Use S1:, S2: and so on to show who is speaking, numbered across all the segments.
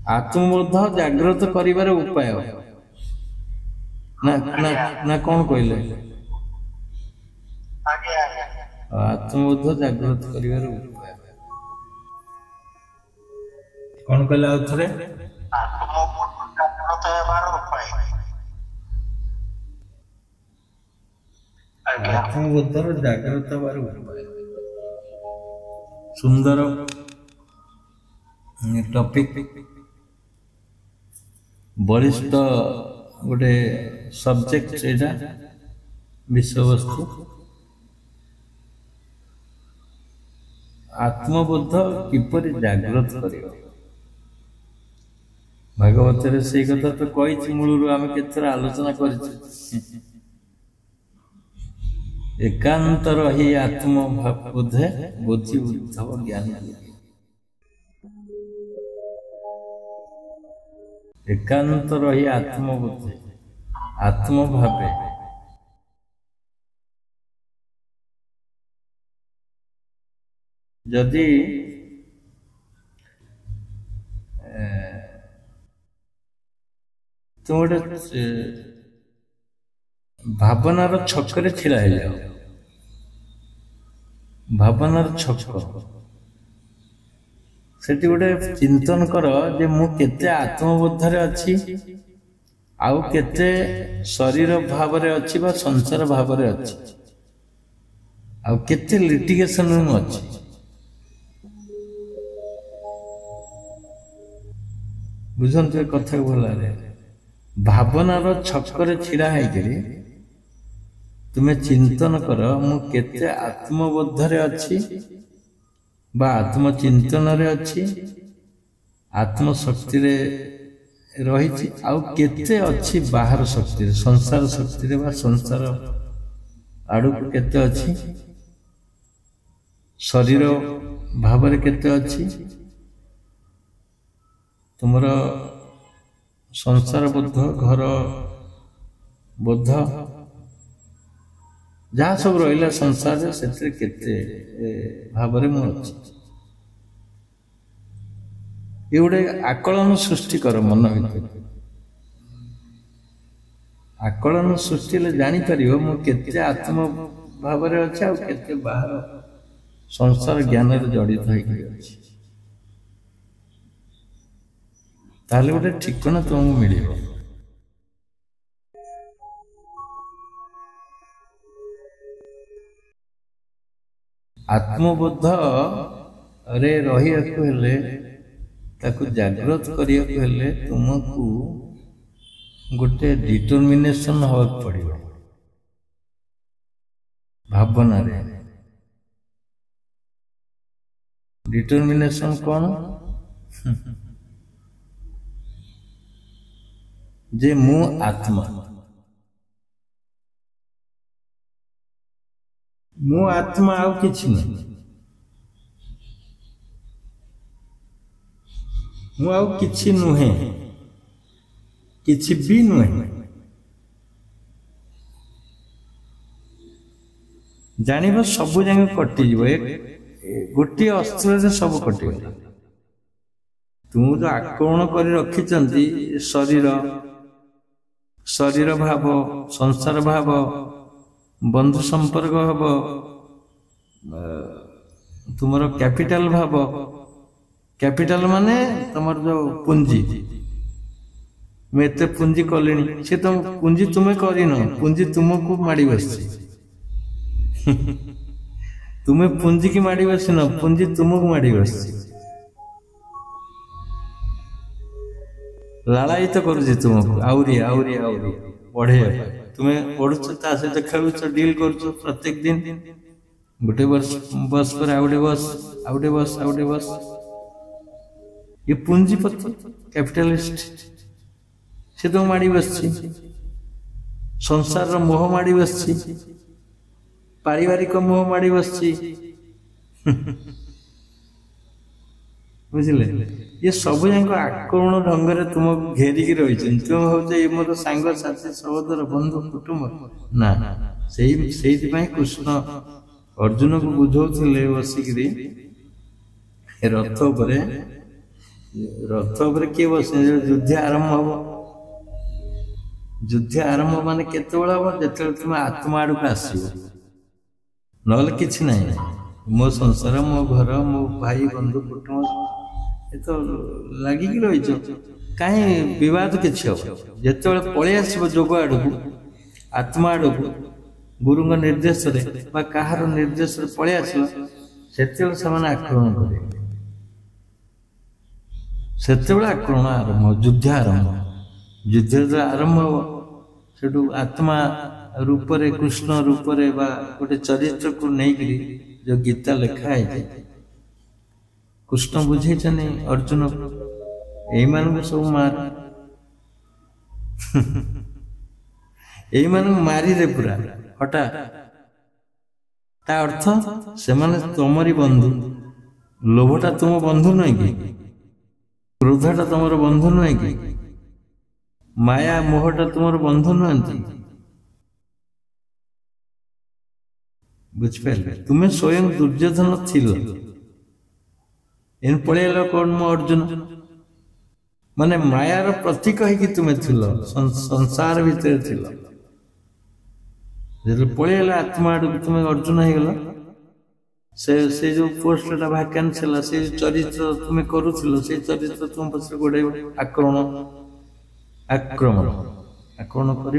S1: आत्मबोध जागृत करिवार उपाय ना ना ना कौन कहले आत्मबोध जागृत करिवार उपाय कौन कहले आउथरे आत्मबोध जागृत बार उपाय सुंदर टॉपिक बलिष्ठ गोटे सब्जेक्ट एटा विषय वस्तु आत्मबोध किपरि जागृत करियो भागवत रे से कथा तो कहि मूलरू आम केतर आलोचना करिछु एकांत रही आत्मबोधे बुद्धि उद्धव ज्ञान एकांत रही आत्मबोधे आत्मभावे जदि तुम गोटे भावनार छकरे छिड़ा हो जाओ भावनार छक सेठी गोटे चिंतन कर जे मु केते आत्मबोधरे अच्छी आउ केते शरीर भावरे अच्छी बा संसार भावरे अच्छी आउ केते लिटिगेशन में अच्छी बुझंतु कथा भला रे भावनार छकरे छिड़ा है तुम्हें चिंतन कर मु केते आत्मबोधरे अच्छी बा आत्मचिंतन रे अच्छी आत्मशक्ति रे रही आउ केते अच्छी बाहर शक्ति रे संसार शक्ति रे बा संसार आड़ू केते अच्छी शरीर भाव रे केते अच्छी तुमरा संसार बोध घर बोध जहाँ सब रहा संसार से केते भाव में मुझे ये गोटे आकलन सृष्टि कर मन भर आकलन सृष्टि जापर मुझे आत्म भाव अच्छे आते बाहर संसार ज्ञान जड़ित होती ताले गोटे ठिकाना तुमको मिल आत्मबोध रे रही जागृत करने तुमको गोटे डिटरमिनेशन हवा पड़ो भावना रे डिटरमिनेशन कौन जे मु आत्मा मु आत्मा आउ किछि नहीं मु आउ किछि नुहे किछि भी नुहे जानिबा सब जंग कटि जीव गोटे अस्त्र से सब कटि तुम जो आक्रमण कर रखिचंती शरीर शरीर भाव संसार भाव बंधु संपर्क भाव तुमर कैपिटल भाव कैपिटल माने तुमर जो पूंजी मैं पूंजी कलिनी से तुम पूंजी तुम्हें करिन पूंजी तुमको माड़ी बसछि तुम्हें पूंजी की माड़ी बसिन पूंजी तुमको माड़ी बसछि लालायित करुछि तुमको आउरी आउरी आउरी पढ़े तुम्हें पढ़ुच सहित खेलुच डील करुच प्रत्येक दिन गोटे वर्ष बस पर आउटे बस आउटे बस आउटे बस ये पूंजीपति कैपिटलिस्ट से तो माड़ी बसछि संसार मोह माड़ी बसछि पारिवारिक मोह माड़ी बसछि बुझिले ये सब जाक आक्रमण ढंग से तुम घेरिकी रही तुम भाव ये मोर सांग साथी सहोदर बंधु कुटुंब ना से कृष्ण अर्जुन को बुझौथिले बसिकरी रथ उपरे किए बसे युद्ध आरंभ हम युद्ध आरंभ मान केते हम जते तुम आत्मा आड़ को आसो ना कि मो संसार मो घर मो भाई बंधु कुटुंब ये तो लगिक रही कहीं बद कि जिते पलि आस जोग आड़ को आत्मा आड़ को गुरु निर्देश कहार निर्देश पलि आस से आक्रमण करेंगे से आक्रमण आरंभ युद्ध आरंभ युद्ध जो आरंभ हम से आत्मा रूप कृष्ण रूप गोटे चरित्र को लेकिन जो गीता लिखा है कृष्ण बुझे अर्जुन यही सब मार यही मारिदे पूरा हटा ता अर्थ से तुमरी बंधु लोभटा तुम बंधु नुहे कि क्रोधटा तुम बंधु नुहे कि माया मोहटा तुम बंधु नुहति बुझिपारे तुम्हें स्वयं दुर्योधन थिल इन पलैल कौन मो अर्जुन माने मायार प्रतीक है तुम्हें थिल संसार भितर थिल जो पलैल आत्मा आड़ तुम्हें अर्जुन हो गल से जो पोस्टा भैकेंसी है से चरित्र तुम्हें करुल से चरित्र तुम पक्ष गोड़े आक्रमण आक्रमण आक्रमण कर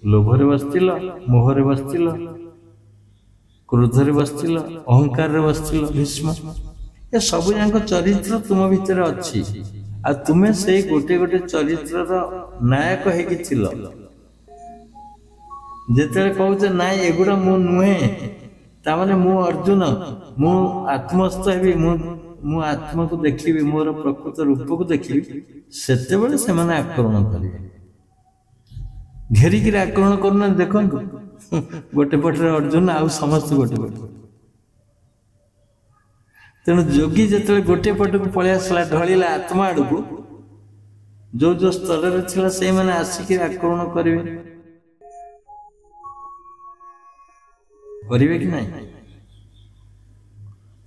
S1: लोभरे बसथिल मोहरे बसथिल क्रोधरे बसथिल अहंकार बसथिल भीष्म ये सब जाक चरित्र तुम भितर अच्छी आ तुम्हें से गोटे गोटे चरित्र नायक हो जिते कहते ना एगुड़ा मु नुहे ताने मु अर्जुन मु आत्मस्थ हेबी मु आत्मा को देखी मोर प्रकृत रूप को देखी से आक्रमण करेंगे घेरिक आक्रमण करना देखो गोटे पटे अर्जुन आउ समस्त गोटे पटे तेणु जोगी जो गोटे पट को पलि आसला ढलिला आत्मा आड़ को जो जो स्तर से आसिक आक्रमण करेंगे कि नहीं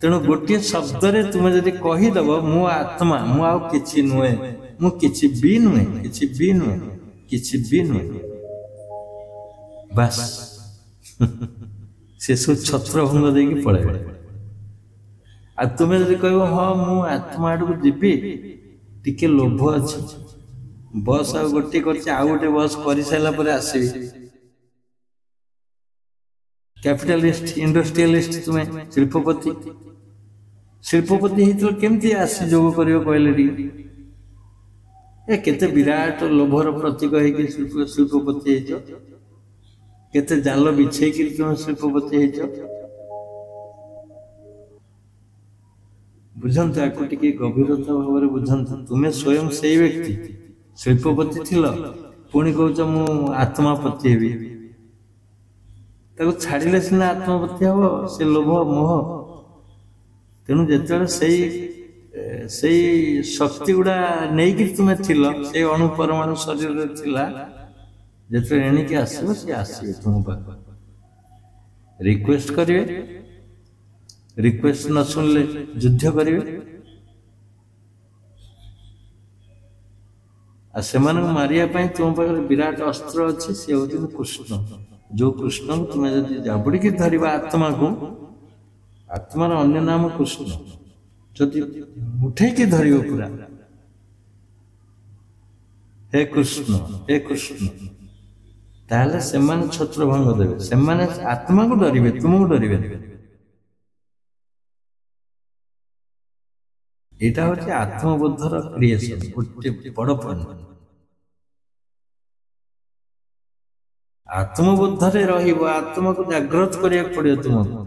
S1: तेणु गोटे शब्द रे तुम जदि कहीदेव मु आत्मा मु आउ किछि नुहे मु किछि भी नुहे किछि भी नुहे किछि भी नुहे बस से सब छत्र भंग देकी पड़े आ तुम्हें जदि कह हाँ मु आत्मा आड़ को जीवी टिके लोभ अच्छी बस आ गोटे कर गोटे बस कर सारा पर आसबि कैपिटलिस्ट इंडस्ट्रियलिस्ट तुम्हें शिल्पपति शिल्पपति होते केमती आसी जोग कर कहले केते विराट लोभर प्रतीक है शिल्पपति केते जाल बिछे तुम शिल्पपति बुझंत आपको टिके गभीरता भाव बुझंत तुम्हें स्वयं से व्यक्ति शिल्पपति थिल पुणी कौच मु आत्मापति हेबी छाड़िले सीना आत्मपति हम से लोभ मोह तेणु जो से शक्ति गुड़ा नहीं कि तुम्हें थिल से अणु परमाणु शरीर थिला जो एणिकी आसो सी आसवे तुम पाख रिक्वेस्ट करेंगे रिक्वेस्ट न सुनले युद्ध करेंगे से मारिया तुम पाखे विराट अस्त्र अच्छी सी हूँ कृष्ण जो कृष्ण तुम्हें जब जाबुड़ी धर आत्मा को आत्मार अन्य नाम कृष्ण जदि उठे धर पूरा हे कृष्ण ताहले सेमान छत्र भंग देवे सेमाने आत्मा को डरिवे तुमको डरिवे एटा होचे आत्मबोधर क्रिएशन गोटे बड़ पॉइंट आत्मबोधरे रहिबो आत्मा को जागृत करिया पड़े तुमको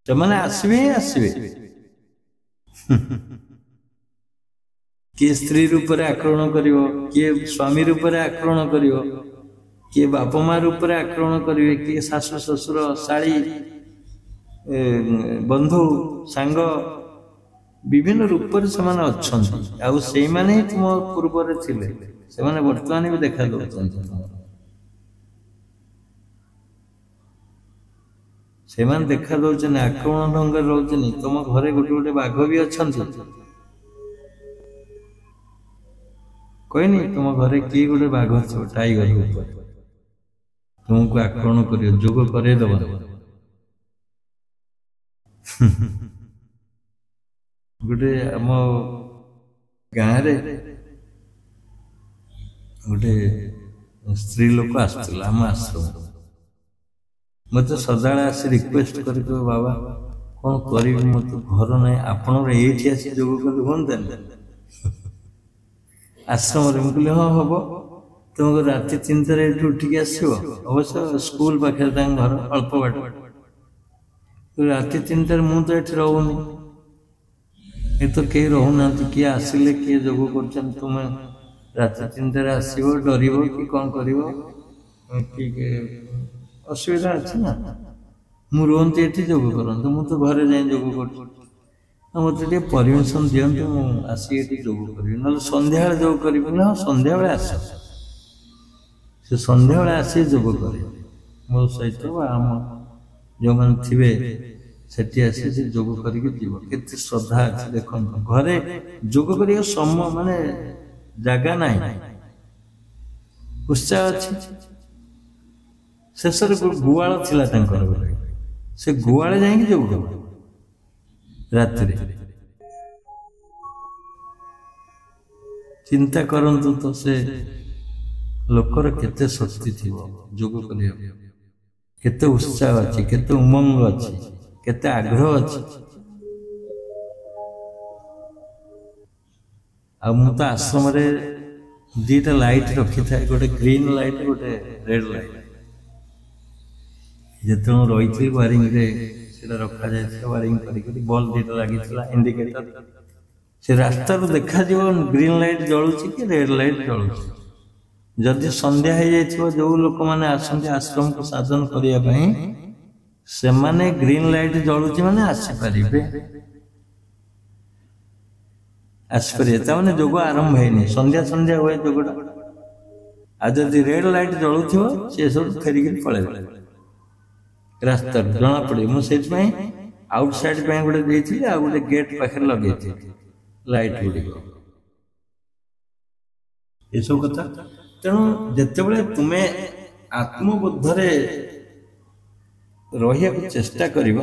S1: सेमाने आसबे किए स्त्री रूप में आक्रमण करिवो किए स्वामी रूप में आक्रमण करिवो किए बाप माँ रूप में आक्रमण करिवे किए शाशु ससुर शाली बंधु सांग विभिन्न रूप से अच्छा से तुम पूर्व से वर्तमान भी देखा दौरान ସେମାନେ ଦେଖା ଦଉଛନ୍ତି ଆକ୍ରମଣ ଢଙ୍ଗରେ ରହୁଛନ୍ତି। ତମ ଘରେ ଗୋଟେ ଗୋଟେ ବାଘ ବି ଅଛନ୍ତି। କହିନି ତମ ଘରେ କିଏ ଗୋଟେ ବାଘ ଥିବ ଟାଇଗର ଉପରେ, ତୁମକୁ ଆକ୍ରମଣ କରିବ, ଯୋଗ କରେଇଦବ। ଗୋଟେ ଆମ ଗାଁରେ ଗୋଟେ ସ୍ତ୍ରୀ ଲୋକ ଆସୁଥିଲା ଆମ ଆଶ୍ରମ, ମତେ ସଦାବେଳେ ଆସି ରିକ୍ୱେଷ୍ଟ କରି କହିବ ବାବା କଣ କରିବି, ମତେ ଘର ନାହିଁ, ଆପଣଙ୍କର ଏଇଠି ଆସି ଯୋଗ କଲେ ହୁଅନ୍ତାନି ଆଶ୍ରମରେ। ମୁଁ କହିଲି ହଁ ହବ, ତୁମକୁ ରାତି 3ଟାରେ ଏଠି ଉଠିକି ଆସିବ। ଅବଶ୍ୟ ସ୍କୁଲ ପାଖରେ ତାଙ୍କ ଘର, ଅଳ୍ପ ବାଟ। ରାତି 3ଟାରେ ମୁଁ ତ ଏଠି ରହୁନି, ଏ ତ କେହି ରହୁନାହାନ୍ତି, କିଏ ଆସିଲେ କିଏ ଯୋଗ କରୁଛନ୍ତି, ତୁମେ ରାତି 3ଟାରେ ଆସିବ, ଡରିବ କି କଣ କରିବ, କି ଅସୁବିଧା ଅଛି ନା। ମୁଁ ରୁହନ୍ତି ଏଠି ଯୋଗ କରନ୍ତୁ, ମୁଁ ତ ଘରେ ଯାଇ ଯୋଗ କରୁଛି, ମତେ ଟିକେ ପରମିଶନ ଦିଅନ୍ତୁ, ମୁଁ ଆସି ଏଠି ଯୋଗ କରିବି, ନହେଲେ ସନ୍ଧ୍ୟାବେଳେ ଯୋଗ କରିବି। ନା ସନ୍ଧ୍ୟାବେଳେ ଆସ। ସେ ସନ୍ଧ୍ୟାବେଳେ ଆସି ଯୋଗ କରେ ମୋ ସହିତ, ବା ଆମ ଯେଉଁମାନେ ଥିବେ ସେଠି ଆସି ସେ ଯୋଗ କରିକି ଯିବ। କେତେ ଶ୍ରଦ୍ଧା ଅଛି ଦେଖନ୍ତୁ। ଘରେ ଯୋଗ କରିବା ମାନେ ଜାଗା ନାହିଁ, ଉତ୍ସାହ ଅଛି। ଶେଷରେ ଗୁହାଳ ଥିଲା ତାଙ୍କର, ସେ ଗୁହାଳେ ଯାଇକି ଯୋଗ କର ରାତିରେ। ଚିନ୍ତା କରନ୍ତୁ ତ ସେ ଲୋକର କେତେ ଶକ୍ତି ଥିବ ଯୋଗ କରିବାକୁ, କେତେ ଉତ୍ସାହ ଅଛି, କେତେ ଉମଙ୍ଗ ଅଛି, କେତେ ଆଗ୍ରହ ଅଛି। ଆଉ ମୁଁ ତ ଆଶ୍ରମରେ 2ଟା ଲାଇଟ୍ ରଖିଥାଏ, ଗୋଟେ ଗ୍ରୀନ ଲାଇଟ୍, ଗୋଟେ ରେଡ୍ ଲାଇଟ୍। ଯେତେବେଳେ ମୁଁ ରହିଥିଲି ୱାରିଂରେ ସେଟା ରଖାଯାଇଥିଲା, ୱାରିଂ କରିକି ବଲ୍ 2ଟା ଲାଗିଥିଲା ଇଣ୍ଡିକେଟର। ସେ ରାସ୍ତାରୁ ଦେଖାଯିବ ଗ୍ରୀନ ଲାଇଟ୍ ଜଳୁଛି କି ରେଡ୍ ଲାଇଟ୍ ଜଳୁଛି। ଯଦି ସନ୍ଧ୍ୟା ହେଇଯାଇଥିବ, ଯୋଉ ଲୋକମାନେ ଆସନ୍ତି ଆଶ୍ରମକୁ ସାଧନ କରିବା ପାଇଁ, ସେମାନେ ଗ୍ରୀନ ଲାଇଟ୍ ଜଳୁଛି ମାନେ ଆସିପାରିବେ। ତାମାନେ ଯୋଗ ଆରମ୍ଭ ହେଇନି, ସନ୍ଧ୍ୟା ହୁଏ ଯୋଗଟା। ଆଉ ଯଦି ରେଡ୍ ଲାଇଟ୍ ଜଳୁଥିବ, ସେ ସବୁ ଫେରିକି ପଳେଇବେ ରାସ୍ତାରୁ, ଜଣା ପଡିବ। ମୁଁ ସେଇଥିପାଇଁ ଆଉଟ୍ ସାଇଡ୍ ପାଇଁ ଗୋଟେ ଦେଇଥିଲି, ଆଉ ଗୋଟେ ଗେଟ୍ ପାଖରେ ଲଗେଇଥିଲି ଲାଇଟ୍ ଗୁଡ଼ିକ, ଏସବୁ କଥା। ତେଣୁ ଯେତେବେଳେ ତୁମେ ଆତ୍ମବୋଧରେ ରହିବାକୁ ଚେଷ୍ଟା କରିବ,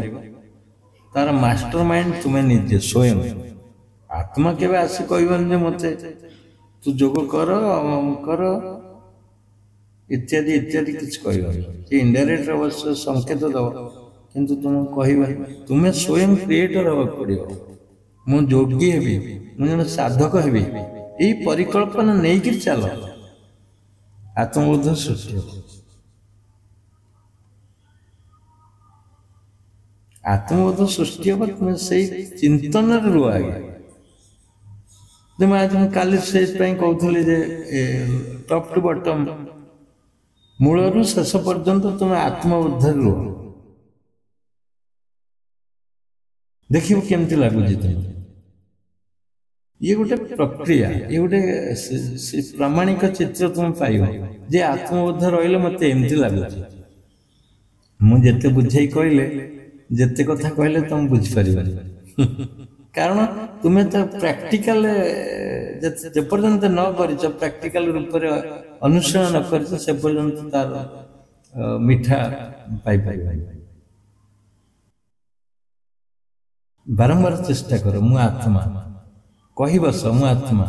S1: ତାର ମାଷ୍ଟର ମାଇଣ୍ଡ ତୁମେ ନିଜେ ସ୍ୱୟଂ। ଆତ୍ମା କେବେ ଆସି କହିବନି ଯେ ମତେ ତୁ ଯୋଗ କର ଇତ୍ୟାଦି ଇତ୍ୟାଦି କିଛି କହିବନି। ସେ ଇନଡାଇରେକ୍ଟ ଅବଶ୍ୟ ସଂକେତ ଦବ, କିନ୍ତୁ ତୁମକୁ କହିବନି। ତୁମେ ସ୍ୱୟଂ କ୍ରିଏଟର ହେବାକୁ ପଡିବ। ମୁଁ ଯୋଗୀ ହେବି, ମୁଁ ଜଣେ ସାଧକ ହେବି, ଏଇ ପରିକଳ୍ପନା ନେଇକି ଚାଲ, ଆତ୍ମବୋଧ ସୃଷ୍ଟି ହେବ। ଆତ୍ମବୋଧ ସୃଷ୍ଟି ହେବ, ତୁମେ ସେଇ ଚିନ୍ତନରେ ରୁହ ଆগে। ମୁଁ କାଲି ସେଇଥିପାଇଁ କହୁଥିଲି ଯେ ଟପ୍ ଟୁ ବଟମ୍, ମୂଳରୁ ଶେଷ ପର୍ଯ୍ୟନ୍ତ ତୁମେ ଆତ୍ମବୋଧରେ ରୁହ, ଦେଖିବ କେମିତି ଲାଗୁଛି ତୁମକୁ। ଇଏ ଗୋଟେ ପ୍ରକ୍ରିୟା, ଇଏ ଗୋଟେ ପ୍ରାମାଣିକ ଚିତ୍ର ତୁମେ ପାଇବ ଯେ ଆତ୍ମବୋଧ ରହିଲେ ମତେ ଏମିତି ଲାଗୁଛି। ମୁଁ ଯେତେ ବୁଝେଇ କହିଲେ, ଯେତେ କଥା କହିଲେ ତମେ ବୁଝିପାରିବନି, କାରଣ ତୁମେ ତ ପ୍ରାକ୍ଟିକାଲ ଯେପର୍ଯ୍ୟନ୍ତ ନ କରିଛ, ପ୍ରାକ୍ଟିକାଲ ରୂପରେ ଅନୁସରଣ ନ କରିଛ, ସେ ପର୍ଯ୍ୟନ୍ତ ତାର ମିଠା ପାଇପାରିବନି। ବାରମ୍ବାର ଚେଷ୍ଟା କର, ମୁଁ ଆତ୍ମା କହିବସ, ମୁଁ ଆତ୍ମା।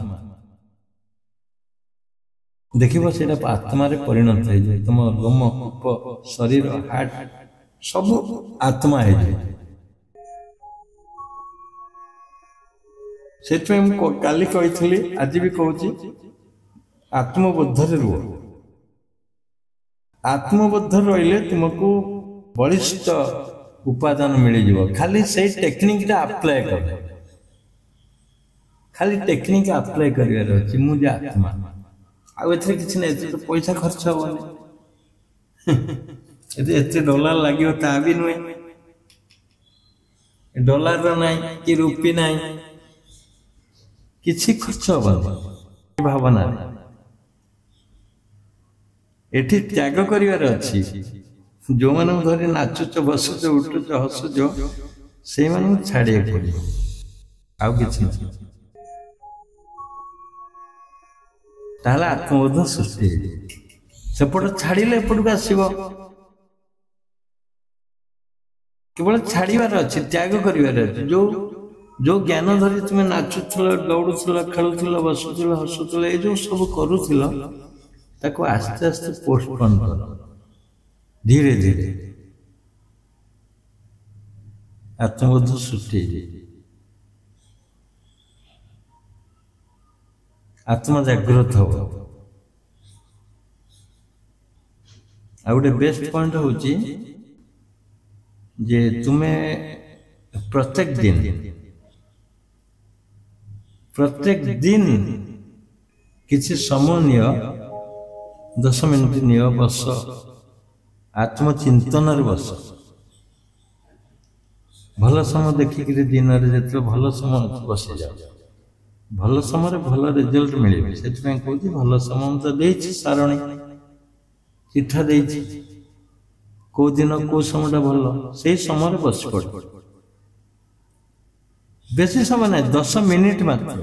S1: ଦେଖିବ ସେଇଟା ଆତ୍ମାରେ ପରିଣତ ହେଇଯିବ। ତମ ଲୋମ, କୂପ, ଶରୀର, ହାର୍ଟ ସବୁ ଆତ୍ମା ହେଇଯିବ। ସେଥିପାଇଁ ମୁଁ କାଲି କହିଥିଲି, ଆଜି ବି କହୁଛି, ଆତ୍ମବୋଧରେ ରୁହ। ଆତ୍ମବୋଧରେ ରହିଲେ ତୁମକୁ ବଳିଷ୍ଠ ଉପାଦାନ ମିଳିଯିବ। ଖାଲି ସେଇ ଟେକ୍ନିକଟା ଆପ୍ଲାଏ କର, ଖାଲି ଟେକ୍ନିକ ଆପ୍ଲାଏ କରିବାର ଅଛି। ମୁଁ ଯେ ଆତ୍ମା, ଆଉ ଏଥିରେ କିଛି ନାହିଁ, ଏଥିରେ ପଇସା ଖର୍ଚ୍ଚ ହବନି, ଏତେ ଡଲାର ଲାଗିବ ତା ବି ନୁହେଁ, ଡଲାର ନାହିଁ କି ରୁପି ନାହିଁ, କିଛି ଖର୍ଚ୍ଚ ହବନି ଭାବନା। ଏଠି ତ୍ୟାଗ କରିବାର ଅଛି, जो मान धरी नाचुच बसुच उठुच हसुच से छाड़िया पड़े आउ कि आत्मबोध सृष्टि सेपट छाड़िले एपटू आसब केवल छाड़ार अच्छे त्याग कर जो जो ज्ञान धरी तुम्हें नाचुल दौड़ुल खेलुल बसुल हसुल ये जो सब करुल ताको आस्ते आस्ते पोस्टपोन कर धीरे धीरे आत्मबोध सृष्टि आत्मा जागृत हो गोटे बेस्ट पॉइंट हूँ जे तुम्हें प्रत्येक दिन किसी समय निय 10 मिनट निय बस आत्मचिंतन बस भल समय देखिक दिन जो भल समय बसी जाओ भल समय भल रिजल्ट मिले से कहूँ भल समय तो देती सारणी चिठा दे कौ दिन कौ समय भल से समय बस पड़ बेसी समय ना 10 मिनिट मात्र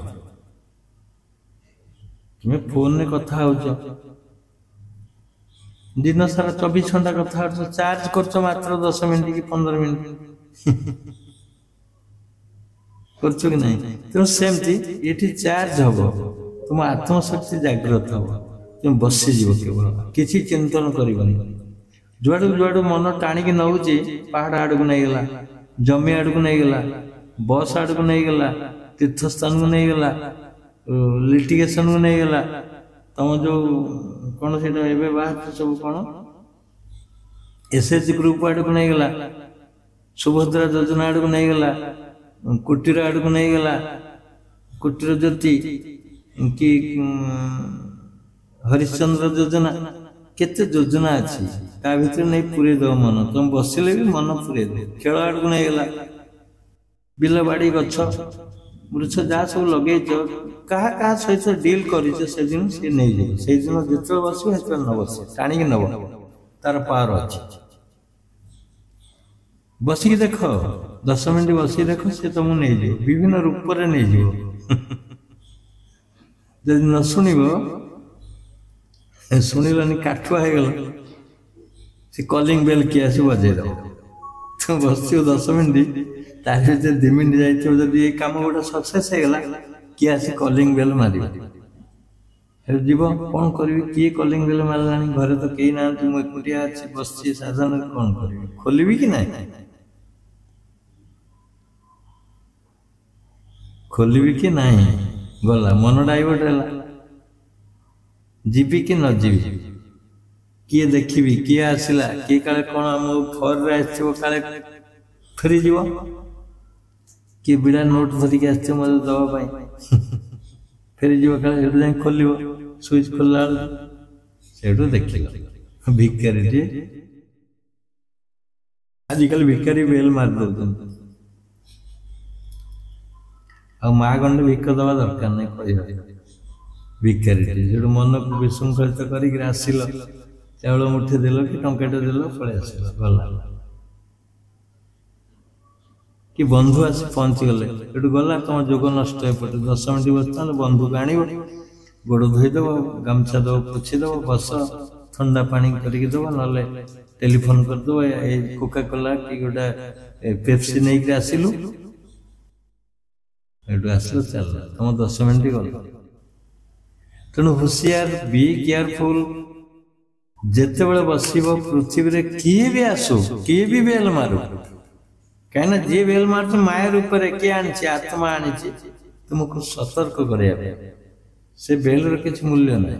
S1: तुम्हें फोन में कथा हो दिन सारा 24 घंटा कथा चार्ज कर मात्र 10 मिनिट कि 15 मिनिट कर तेणु सेमती ये चार्ज हम तुम आत्मशक्ति जागृत हम तुम बसीज केवल किसी चिंतन कर जुआड़ू जुआड़ू मन टाणिकी नौची पहाड़ आड़ को नहीं गला जमी आड़ को नहीं गला बस आड़ को नहीं गला तीर्थस्थान को नहीं गला लिटिगेशन को नहीं गला तुम जो कौन से बाहर सब कौन एसएचजी ग्रुप आड़ को नहीं गला सुभद्रा योजना आड़ को नहीं गला कुटीर आड़ को नहीं गला कुटीर ज्योति कि हरिश्चंद्र योजना केते योजना अच्छी ता भीतर नहीं पूरे दो मन तुम बसिले भी मन पूरे दे खेल आड़ को नहीं गला बिल बाड़ी गछ वृक्ष जहाँ सब लगे क्या सहित डील कर से नहीं जाए से दिन जो बस न बस टाणिक नब तार पावर अच्छी बसिक देख 10 मिनट बसिक देख सी तुमको नहीं जाए विभिन्न रूप से नहीं जाए जब न शुणव शुणिलानी काठुआ हो गल से कलिंग बेल किए आस बजेद तुम बस 10 मिनट तार 2 मिनट जाइए ये कम गोटे सक्सेस होगा किए आस कलिंग बेल मार जीव कौन करी किए कलिंग बेल मारा घरे तो कहीं ना मुझे एकुटिया अच्छी बस साधारण कौन करी खोलि कि ना खोलि कि ना गला मन डाइवर्ट है जीवी कि न जीवी किए देखी किए आसला किए काले कौन आम फर काले फेरी जीव किए बिड़ा नोट धरिक आस मत दवाई फेरी जीव काले जा खोल सुइच खोलला से देख भिकारी आजिकल भिकारी बेल मार दौन आ गंडे भिक दवा दरकार नहीं कह भिकारी जो मन को विशृंखलित कर आसिल चाउल मुठे देल कि टंकाटे देल पलि आस गला कि बंधु आस पहुँची गले ये गला तुम जोग नष्ट एपटे 10 मिनट बस बंधु को आण गोड़ धोईदेव गामछा दब पोछीदेव बस ठंडा पानी करके दब ना टेलीफोन करदेव ये कोका कोला कि गोटा पेप्सी नहीं आसिलु आसल चल तुम 10 मिनट गल तेणु हुशियार बी केयरफुल जिते बड़े बस पृथ्वी रे किए भी आसु किए भी बेल मारू कहीं जी बेल मार माया रूप किए आनी आत्मा आनी तुमको सतर्क करने से बेल किसी मूल्य ना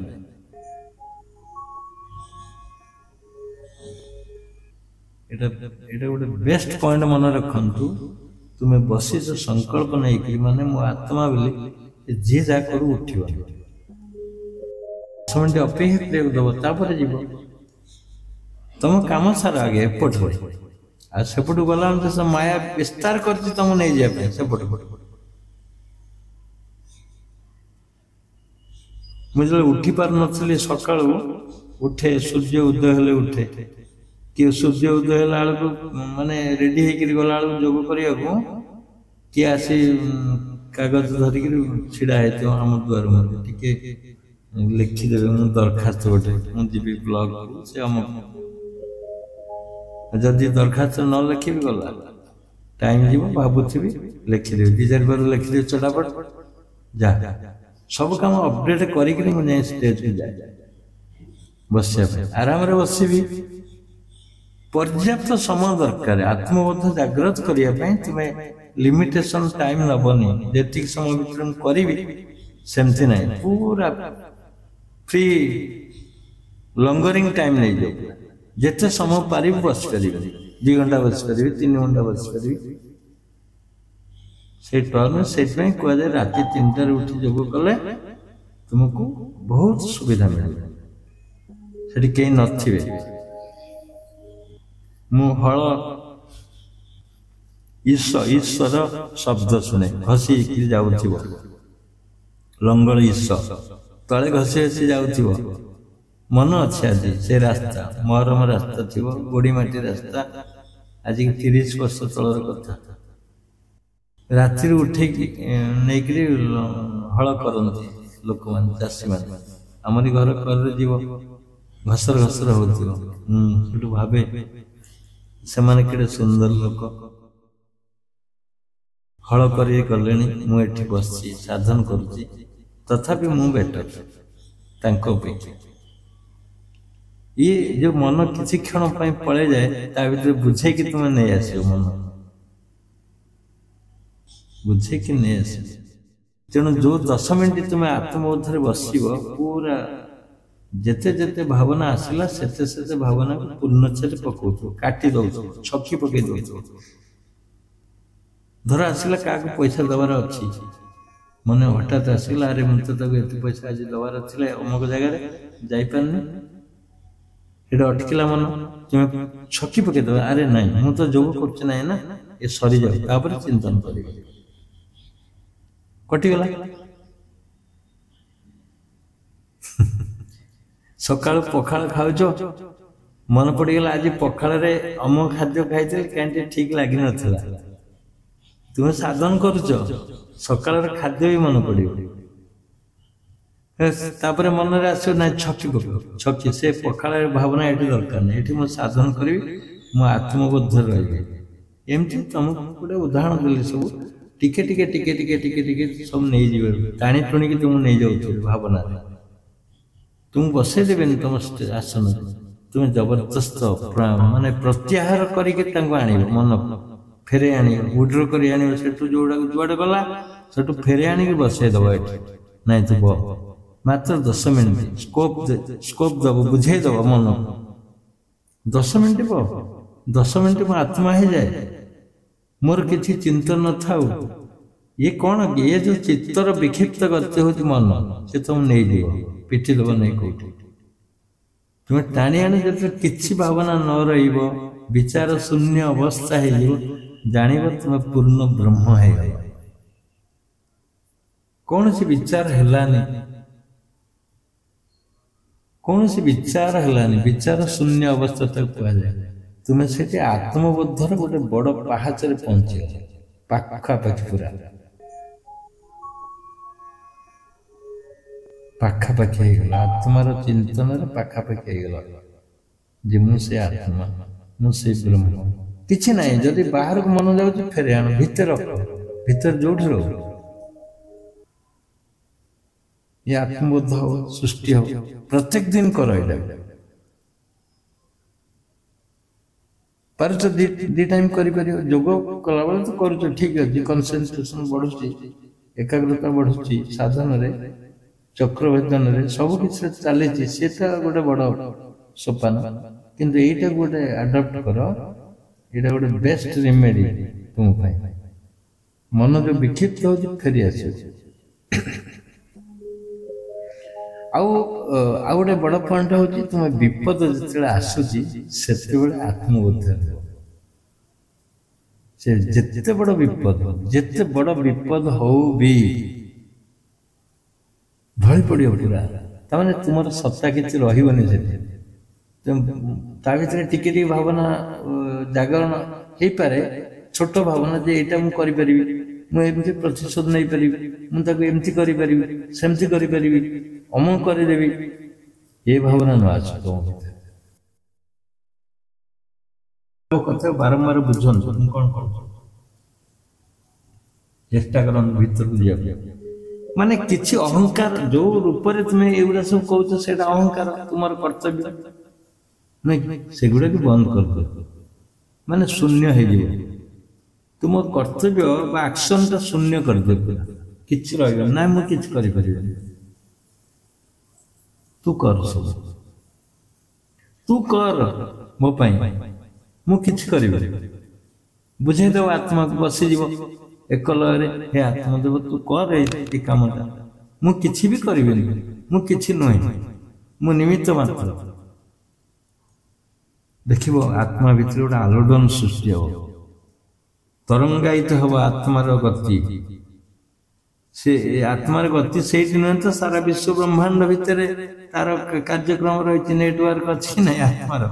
S1: गोटे बेस्ट पॉइंट मन रखु तुम्हें बसी संकल्प नहीं कि माने मो आत्मा बोली जी जा करू उठिब 10 मिनट अपेक्षा दब जीव तुम कम सारा आगे एपट आ सेपटू गला माया विस्तार कर तुम नहीं जाए सेपट मुझे उठी पार नी सका उठे सूर्य उदय हेले उठे किए सूर्य उदय बेलू माने रेडी होकर गला जोग करने किए आसी कागज धरिक छिड़ा है आम दुआर मुझे लिखिदेवे मु दरखास्त गोटे मुझे ब्लॉग से अमुक जदि दरखास्त न लिखी गला टाइम जीव भावुथी लिखिदेवी 2-4 बार लिखिदेवी चटापट जा सब काम अपडेट कर स्टेज को जाए बस आराम बसबी पर्याप्त समय दरकार आत्मबोध जागृत करने तुम्हें लिमिटेशन टाइम नबनी जी समय भर करी सेमती ना पूरा फ्री लंगरिंग टाइम नहीं जाऊ जिते समय पारि बस पारि 2 घंटा बस पारि 3 घंटा बस पारि से टर्न से कहुए राति 3टार उठी जोग कले तुमको बहुत सुविधा मिले से कहीं नथिबे मु हल ईश्वर शब्द शुणे घसी जाऊ लंगर ईश्वर तले घसी घसी जाऊ मन अच्छे आज से रास्ता महरम रास्ता थी गोड़ी माटी रास्ता आज 30 वर्ष तलर कथा राति उठे नहीं हल करती लोक मान चाषी मान आमरी घर कर जीव घसर घसर हो भावे से माने केड़े सुंदर लोक हल कर गले मुझे बस साधन करुच्ची तथापि मु बेटर तांको अपेक्षा ये जो मन किसी क्षण पड़े जाए ता भीतर बुझे कि तुम्हें नहीं आस मन बुझे कि नहीं आस तेणु जो 10 मिनट तुम्हें आत्मबोधर बस पूरा जेते जेते भावना आसला सेते सेते भावना को पूर्णच्छेद पकाउ काटी दौ छकी पकई दौ धर आसला क्या पैसा दबार अच्छी मन हठात आसला अरे मुझे तो एत पैसा आज दबार अमुक जगार जापारनी ये अटकिला मन तुम्हें छकी पकई दब अरे नाई मु तो जोग कर ना ये सरी जाऊ चिंतन कर कटिगला सकाल पखाल खाऊच मन पड़गला आज पखाल अमुक खाद्य खाई कहीं ठीक लग ना तुम्हें साधन करुच सकाल खाद्य भी मन पड़ो तापर मन आस ना छकी पक छकी से पखाल भावना ये दरकार नहीं ये मुझे साधन करी मो आत्मबोध रही एमती तुमको गोटे उदाहरण देली सब टिके टिके टिके टिके टिके टिके सब नहीं जीवे टाणी टुणी तुम नहीं जाऊ भावना तुम बसई देवे तुम आसन तुम्हें जबरदस्त माने प्रत्याहार करके मन फेरे आनी उड्र कर जोड़ा जुआड़े गला से फेरे आणिक बसई दब ये नाई तू बह मात्र 10 मिनट स्कोप दब बुझे दब मन 10 मिनट बह 10 मिनट मो आत्मा हो जाए मोर किसी चिंतन न था ये कौन ये जो चित्तर विक्षिप्त करते हो मन से तुम नहीं जीव पिटी दब नहीं कौटी तुम्हें टाणी आने जो किसी भावना न रही विचार शून्य अवस्था हो जान तुम्हें पूर्ण ब्रह्म है कौन सी विचार है कौन सी विचार है विचार शून्य अवस्था तक कहुए तुम्हें से आत्मबोधर गोटे बड़ पहाचर पहुंची पाखापाखि पूरा पाखापाखि होगा आत्मार चिंतन पाखापाखि होगा जे मुझे आत्मा मुझे ब्रह्म किसी ना जदि बाहर को मन जाऊँ फेरे आण भितर भितर जो ये आत्मबोध हो सृष्टि हो प्रत्येक दिन कर पार्च दी टाइम कर जोग कला बेले तो कर ठीक अच्छे कनसेंट्रेशन बढ़ुची एकाग्रता बढ़ुची साधन चक्र भेदन सब किसी चली सी गोटे बड़ सोपान किंतु यहीटा गोटे आडप्ट कर ये गोटे बेस्ट रेमेडी तुम मन जो विक्षिप्त हो फेरी आस गोटे बड़ पॉइंट हूँ तुम विपद जो आसूची से आत्मबोध से जिते बड़ विपद जिते बड़ विपद हो भी ढली पड़ो पूरा तमें तुम सत्ता किसी रही ତା ଭିତରେ ଟିକେ ଟିକେ ଭାବନା ଜାଗରଣ ହେଇପାରେ, ଛୋଟ ଭାବନା ଯେ ଏଇଟା ମୁଁ କରିପାରିବି, ମୁଁ ଏମିତି ପ୍ରତିଶୋଧ ନେଇପାରିବି, ମୁଁ ତାକୁ ଏମିତି କରିପାରିବି, ସେମିତି କରିପାରିବି, ଅମୁକ କରିଦେବି, ଏ ଭାବନା ନ ଆସୁ ତମ ଭିତରେ। କଥା ବାରମ୍ବାର ବୁଝନ୍ତୁ ମୁଁ କଣ କରୁଛି, ଚେଷ୍ଟା କରନ୍ତୁ ଭିତରକୁ ଯିବାକୁ। ମାନେ କିଛି ଅହଙ୍କାର ଯୋଉ ରୂପରେ ତୁମେ ଏଗୁଡା ସବୁ କହୁଛ ସେଇଟା ଅହଙ୍କାର, ତୁମର କର୍ତ୍ତବ୍ୟ ନାଇଁ, ସେଗୁଡାକୁ ବନ୍ଦ କରିଦିଅ, ମାନେ ଶୂନ୍ୟ ହେଇଯିବ। ତୁମ କର୍ତ୍ତବ୍ୟ ବା ଆକ୍ସନଟା ଶୂନ୍ୟ କରିଦିଅ, କିଛି ରହିବ ନା, ମୁଁ କିଛି କରିପାରିବିନି, ତୁ କର, ସବୁ ତୁ କର ମୋ ପାଇଁ, ମୁଁ କିଛି କରିପାରିବି। ବୁଝେଇଦେବ ଆତ୍ମାକୁ, ବସିଯିବ ଏକ ଲୟରେ, ହେ ଆତ୍ମଦେବ ତୁ କର ଏ କାମଟା, ମୁଁ କିଛି ବି କରିବିନି, ମୁଁ କିଛି ନୁହେଁ, ମୁଁ ନିମିତ୍ତ ମାତ୍ର। ଦେଖିବ ଆତ୍ମା ଭିତରେ ଗୋଟେ ଆଲୋଡ଼ନ ସୃଷ୍ଟି ହବ, ତରଙ୍ଗାୟିତ ହବ ଆତ୍ମାର ଗତି। ସେ ଆତ୍ମାର ଗତି ସେଇଠି ନୁହେଁ ତ, ସାରା ବିଶ୍ୱ ବ୍ରହ୍ମାଣ୍ଡ ଭିତରେ ତାର କାର୍ଯ୍ୟକ୍ରମ ରହିଛି, ନେଟୱାର୍କ ଅଛି କି ନାହିଁ ଆତ୍ମାର,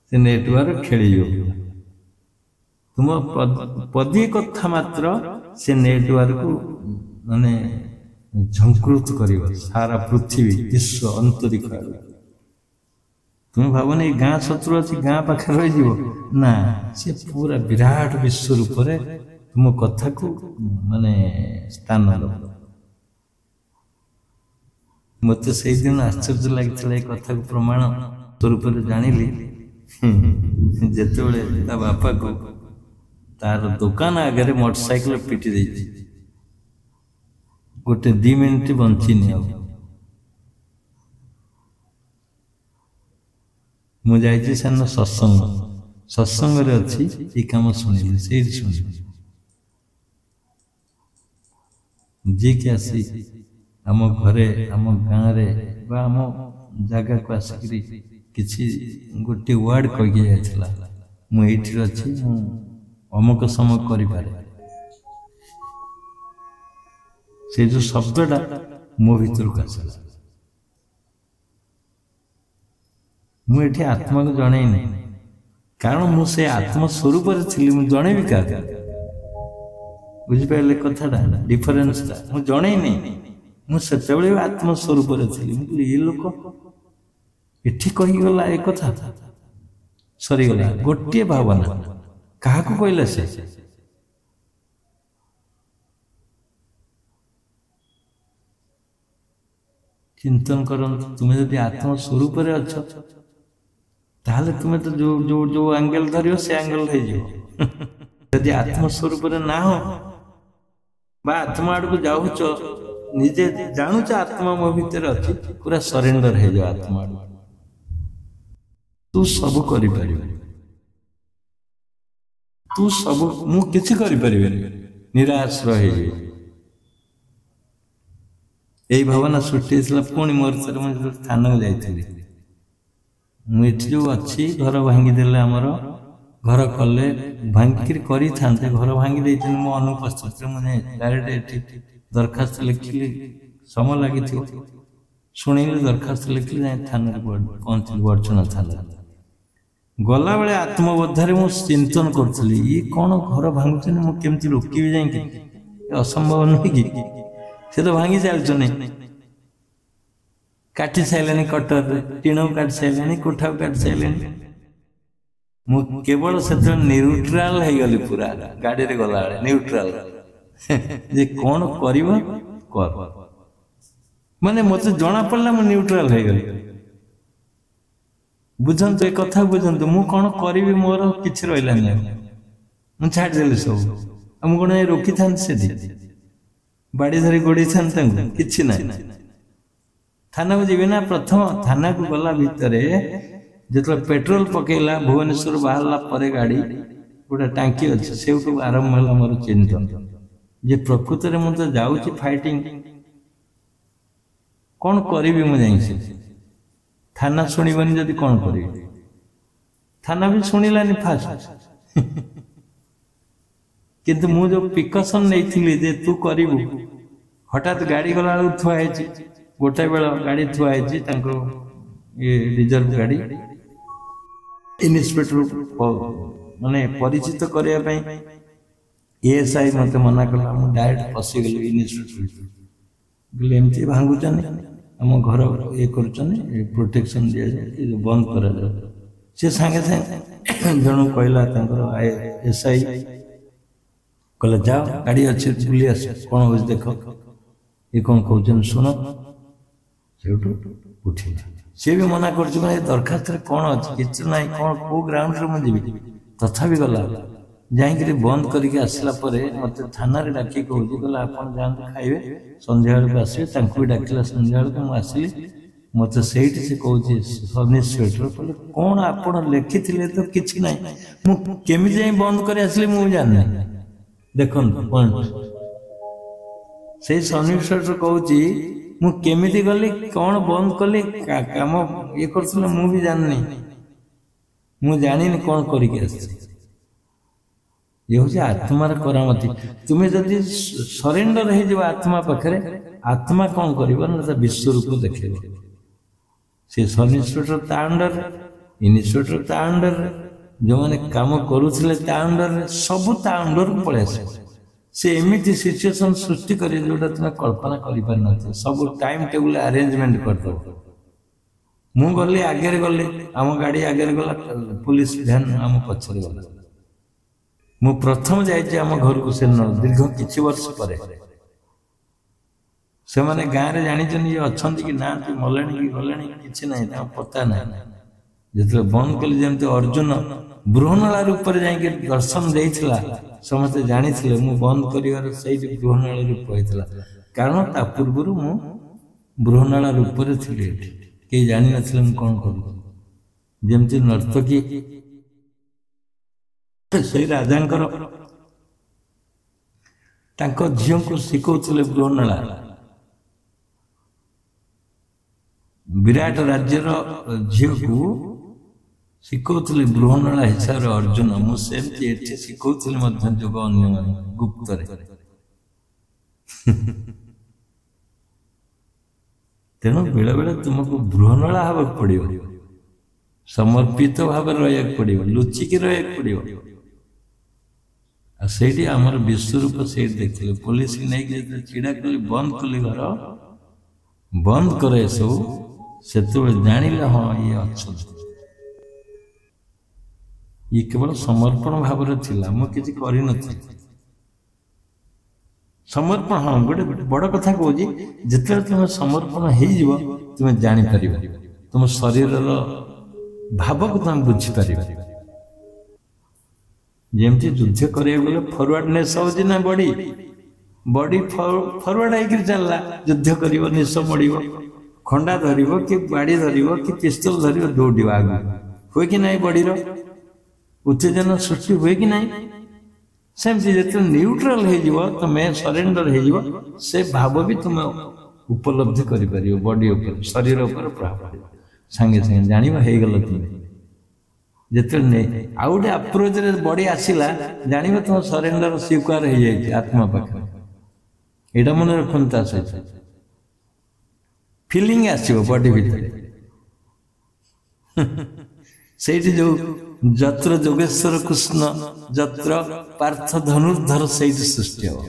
S1: ସେ ନେଟୱାର୍କ ଖେଳିଯିବ। ତୁମ ପଦୀ କଥା ମାତ୍ର ସେ ନେଟୱାର୍କ ମାନେ ଝଙ୍କୃତ କରିବ ସାରା ପୃଥିବୀ, ବିଶ୍ୱ, ଅନ୍ତରିକ୍ଷ। ତୁମେ ଭାବନି ଏଇ ଗାଁ ଶତ୍ରୁ ଅଛି, ଗାଁ ପାଖରେ ରହିଯିବ ନା, ସେ ପୁରା ବିରାଟ ବିଶ୍ୱ ରୂପରେ ତୁମ କଥାକୁ ମାନେ ସ୍ଥାନ ଦେବ। ମତେ ସେଇଦିନ ଆଶ୍ଚର୍ଯ୍ୟ ଲାଗିଥିଲା ଏ କଥାକୁ ପ୍ରମାଣ ସ୍ୱରୂପରେ ଜାଣିଲି, ଯେତେବେଳେ ତା ବାପାକୁ ତାର ଦୋକାନ ଆଗରେ ମୋଟରସାଇକେଲ ପିଟି ଦେଇଛି, ଗୋଟେ 2 ମିନିଟ ବଞ୍ଚିନି ଆଉ। ମୁଁ ଯାଇଛି ସେନ ସତ୍ସଙ୍ଗରେ ଅଛି, ଏ କାମ ଶୁଣିଲି, ସେଇଠି ଶୁଣିଲି। ଯିଏକି ଆସି ଆମ ଘରେ, ଆମ ଗାଁରେ ବା ଆମ ଜାଗାକୁ ଆସିକିରି କିଛି ଗୋଟିଏ ୱାର୍ଡ କହିକି ଯାଇଥିଲା, ମୁଁ ଏଇଠି ଅଛି, ମୁଁ ଅମୁକ ସମୟ କରିପାରେ। ସେ ଯୋଉ ଶବ୍ଦଟା ମୋ ଭିତରକୁ ଆସିଲା। ମୁଁ ଏଠି ଆତ୍ମାକୁ ଜଣେଇନି, କାରଣ ମୁଁ ସେ ଆତ୍ମ ସ୍ୱରୂପରେ ଥିଲି, ମୁଁ ଜଣେଇବି କାହାକୁ? ବୁଝିପାରିଲେ କଥାଟା, ଡିଫରେନ୍ସଟା? ମୁଁ ଜଣେଇନି, ମୁଁ ସେତେବେଳେ ଆତ୍ମ ସ୍ୱରୂପରେ ଥିଲି। ମୁଁ କହିଲି ଏ ଲୋକ ଏଠି କହିଗଲା ଏ କଥା, ସରିଗଲା। ଗୋଟିଏ ଭାବନା, କାହାକୁ କହିଲା ସେ? ଚିନ୍ତନ କରନ୍ତୁ, ତୁମେ ଯଦି ଆତ୍ମ ସ୍ୱରୂପରେ ଅଛ, ତାହେଲେ ତୁମେ ତ ଯୋଉ ଆଙ୍ଗେଲ ଧରିବ ସେ ଆଙ୍ଗେଲ ହେଇଯିବ। ଯଦି ଆତ୍ମ ସ୍ୱରୂପରେ ନା ହୋ ବା ଆତ୍ମା ଆଡକୁ ଯାଉଛ, ନିଜେ ଜାଣୁଛ ଆତ୍ମା ମୋ ଭିତରେ ଅଛି, ପୁରା ସରେଣ୍ଡର ହେଇଯାଅ ଆତ୍ମା ଆଡକୁ। ତୁ ସବୁ କରିପାରିବୁ, ତୁ ସବୁ, ମୁଁ କିଛି କରିପାରିବିନି, ନିରାଶ୍ରୟ ହେଇଯିବ। ଏଇ ଭାବନା ସୃଷ୍ଟି ହେଇଥିଲା। ପୁଣି ମୋର ଥରେ ମୁଁ ଯେତେବେଳେ ଥାନାକୁ ଯାଇଥିଲି, ମୁଁ ଏଠି ଯୋଉ ଅଛି, ଘର ଭାଙ୍ଗିଦେଲେ, ଆମର ଘର କଲେ, ଭାଙ୍ଗିକିରି କରିଥାନ୍ତେ, ଘର ଭାଙ୍ଗି ଦେଇଛନ୍ତି ମୋ ଅନୁପସ୍ଥିତିରେ। ମୁଁ ଡାଇରେକ୍ଟ ଏଠି ଦରଖାସ୍ତ ଲେଖିଲି, ସମୟ ଲାଗିଥିବ, ଶୁଣିଲି, ଦରଖାସ୍ତ ଲେଖିଲି, ଯାଇ ଥାନାରେ ପହଞ୍ଚିଲି, ବଡ଼ଚଣା ଥାନାରେ। ଗଲାବେଳେ ଆତ୍ମବୋଧରେ ମୁଁ ଚିନ୍ତନ କରୁଥିଲି, ଇଏ କଣ ଘର ଭାଙ୍ଗୁଛନ୍ତି, ମୁଁ କେମିତି ରୋକିବି ଯାଇକି? ଅସମ୍ଭବ ନୁହେଁ କି? ସେ ତ ଭାଙ୍ଗି ଚାଲିଛନ୍ତି, କାଟି ସାରିଲେଣି, କଟରରେ ଟିଣକୁ କାଟି ସାରିଲେଣି, କୋଠାକୁ କାଟି ସାରିଲେଣି। ମୁଁ କେବଳ ସେତେବେଳେ ନ୍ୟୁଟ୍ରାଲ ହେଇଗଲି, ପୁରା ଗାଡିରେ ଗଲାବେଳେ ନ୍ୟୁଟ୍ରାଲ, ଯେ କଣ କରିବ କର, ମାନେ ମତେ ଜଣା ପଡିଲା ମୁଁ ନ୍ୟୁଟ୍ରାଲ ହେଇଗଲି। ବୁଝନ୍ତୁ ଏ କଥା, ବୁଝନ୍ତୁ, ମୁଁ କଣ କରିବି, ମୋର କିଛି ରହିଲାନି, ମୁଁ ଛାଡ଼ିଦେଲି ସବୁ। ଆଉ ମୁଁ କଣ ରୋକିଥାନ୍ତି ସେଠି, ବାଡି ଧରି ଗୋଡେଇଥାନ୍ତି ତାଙ୍କୁ? କିଛି ନାହିଁ। ଥାନାକୁ ଯିବି ନା, ପ୍ରଥମ ଥାନାକୁ ଗଲା ଭିତରେ ଯେତେବେଳେ ପେଟ୍ରୋଲ ପକେଇଲା, ଭୁବନେଶ୍ୱର ବାହାରିଲା ପରେ ଗାଡି, ଗୋଟେ ଟାଙ୍କି ଅଛି, ସେଇଠୁ ଆରମ୍ଭ ହେଲା ମୋର ଚିନ୍ତନ, ଯେ ପ୍ରକୃତରେ ମୁଁ ତ ଯାଉଛି ଫାଇଟିଂ, କଣ କରିବି ମୁଁ ଯାଇକି? ଥାନା ଶୁଣିବନି ଯଦି କଣ କରିବି? ଥାନା ବି ଶୁଣିଲାନି ଫାଷ୍ଟ, କିନ୍ତୁ ମୁଁ ଯୋଉ ପ୍ରିକସନ ନେଇଥିଲି ଯେ ତୁ କରିବୁ, ହଠାତ୍ ଗାଡି ଗଲା ବେଳକୁ ଥୁଆ ହେଇଛି, ଗୋଟାଏ ବେଳ ଗାଡି ଥୁଆ ହେଇଛି, ତାଙ୍କ ରିଜର୍ଭ ଗାଡି, इन्स्पेक्टर माने परिचित करने एएसआई मत मना कला मुझे डायरेक्ट पशिगली इन्स्पेक्टर एमती भांगुचन आम घर ये कर प्रोटेक्शन दि जाए बंद करा सी सागे सागे जन कहला एसआई कहला जाओ गाड़ी अच्छे बुली आस कौन हो देख ये कौन कौन शुण से उठिला सी भी मना कर दरखास्त कौन अच्छे किसी ना कौन कौ ग्राउंड मुझे तथा गला जाकि बंद करके आसला मत थाना डाक कौन कहला आप जाते खाइबे संध्या बेलू आसवे भी डाकिला संध्या बेलू मुझे मत से कौन सब इन्स्पेक्टर कहले कौन आप लिखी तो किसी ना मुझे जाए बंद कर आसली मुझे जानी देख पॉइंट से सब इन्स्पेक्टर कहूँ मुझे गली कौन बंद कली कम ये कर भी जाननी मुझे जानी कौन करके ये हूँ आत्मार करामती तुम्हें जदि सरेंडर हो आत्मा पाखे आत्मा कौन कर विश्व रूप देख से सब इन्स्पेक्टर ता अंडर इन्स्पेक्टर ता अंडर जो मैंने काम करुले ता अंडर सब ता अंडर को पलि आस से एमती सिचुएशन सृष्टि करे जोटा तुम्हें कल्पना कर सब टाइम टेबुल अरेंजमेंट करदे मु गली आगे गली आम गाड़ी आगे गला पुलिस भैन आम पछरे गला मु प्रथम जाइए आम घर को से दीर्घ किछि वर्ष पर से माने गाँव में जानी अच्छा कि ना मले कि गले कि ना पता ना जो बंद कले जमी अर्जुन बृहनाला रूप जाकि दर्शन देता समस्ते जानी मु बंद कर बृहनाला रूप होता कारण ता पूर्व मु बृहनाला रूप थी कई जानी नथिले मु कौन करमती नर्तकी से राजा झील को शिखुले बृहनाला विराट राज्यर झील को शिखुले बृहनाला हिसाब से अर्जुन मुझे शिखुली जोग अन्य गुप्त तेणु बेले बेले तुमको बृहनाला हवा पड़ो समर्पित भाव रहा पड़ो लुचिकी रहा पड़ो से आमर विश्वरूप से देखिए पुलिस नहीं चिड़ा कली बंद कली घर बंद करे सब से जानिले हाँ ये अच्छा ये केवल समर्पण भाव मुझे समर्पण हाँ गोटे बड़ कथा कहूँ जिते तुम समर्पण हो तुम जापर तुम शरीर भाव को तुम बुझीपर जमती युद्ध करा गले फरवर्डनेस होना बॉडी बॉडी फरवर्ड होकर चलला युद्ध कर निश मड़ खंडा धर कि बाड़ी धर कि पिस्तल धर दौड़ आग हुए कि ना बॉडीर उत्तेजना सृष्टि हुए कि ना सेमती जो न्यूट्रल हो तुम्हें सरेंडर हो से भाव भी तुम उपलब्धि कर बॉडी शरीर प्रभाव सांगे सांगे जान होगल तुम्हें जिते आउ गोटे अप्रोच बॉडी आसला जान तुम सरेंडर स्वीकार हो जाए आत्मा पाखे यहाँ मन रखुन ता सहित फिलिंग आसो बॉडी भितर से जो जत्र जोगेश्वर कृष्ण जत्र पार्थ धनुर्धर से सृष्टि हो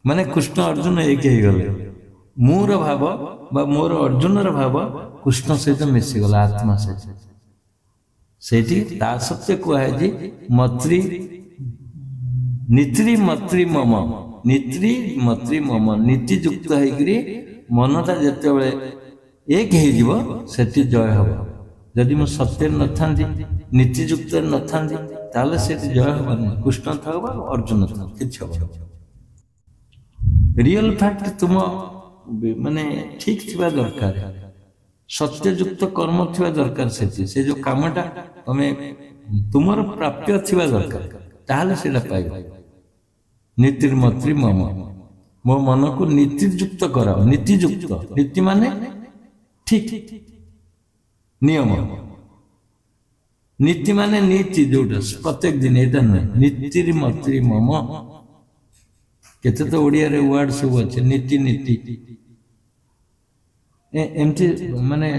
S1: माने कृष्ण अर्जुन एक ही गले मोर भाव बा मोर अर्जुन भाव कृष्ण सहित मिशीगला आत्मा सहित से सत्य कहुए मत्री नीति मत्री मम नीति मत्री मम नीतियुक्त होकर मनटा जिते एक हो जय हम जदि मु सत्य न था नीतियुक्त न था से जय हम कृष्ण था अर्जुन था कि रियल फैक्ट तुम माने ठीक थिबा दरकार सत्ययुक्त कर्म थिबा दरकार से जो कामटा तमें तुमर प्राप्य थिबा दरकार ताहले सेटा पाइबा नीतिर्मत्री मम मो मन को नीतियुक्त कराओ नीतियुक्त नीति माने ठीक नियम नीति माने नीति जोटा प्रत्येक दिन एटा नुहे नीतिर्मत्री मम केते तो ओडिया रे वर्ड सब अच्छे नीति नीति एमती माने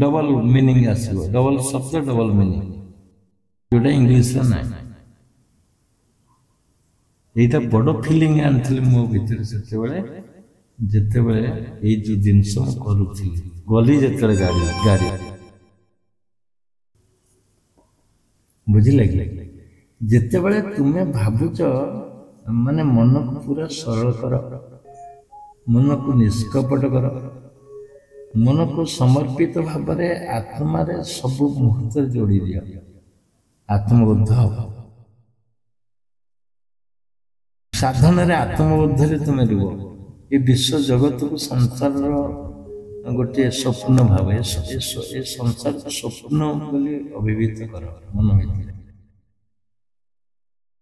S1: डबल मीनिंग आसो डबल शब्द डबल मीनिंग जोटा इंग्लिश ना यहाँ बड़ फिलिंग आनी मो भर से जिते ये जो जिनस करुली गली जिते गाड़ी गाड़ी बुझिले जिते बड़े तुम्हें भावुच माने मन को पूरा सरल कर मन को निष्कपट कर मन को समर्पित भाव में आत्मा रे सब मुहूर्त जोड़ी दिया आत्मबुद्ध साधन रे आत्मबुद्ध रे तुम्हें रुह ये विश्व जगत को संसार गोटे स्वप्न भाव ये संसार स्वप्न बोली अभिभूत कर मन भर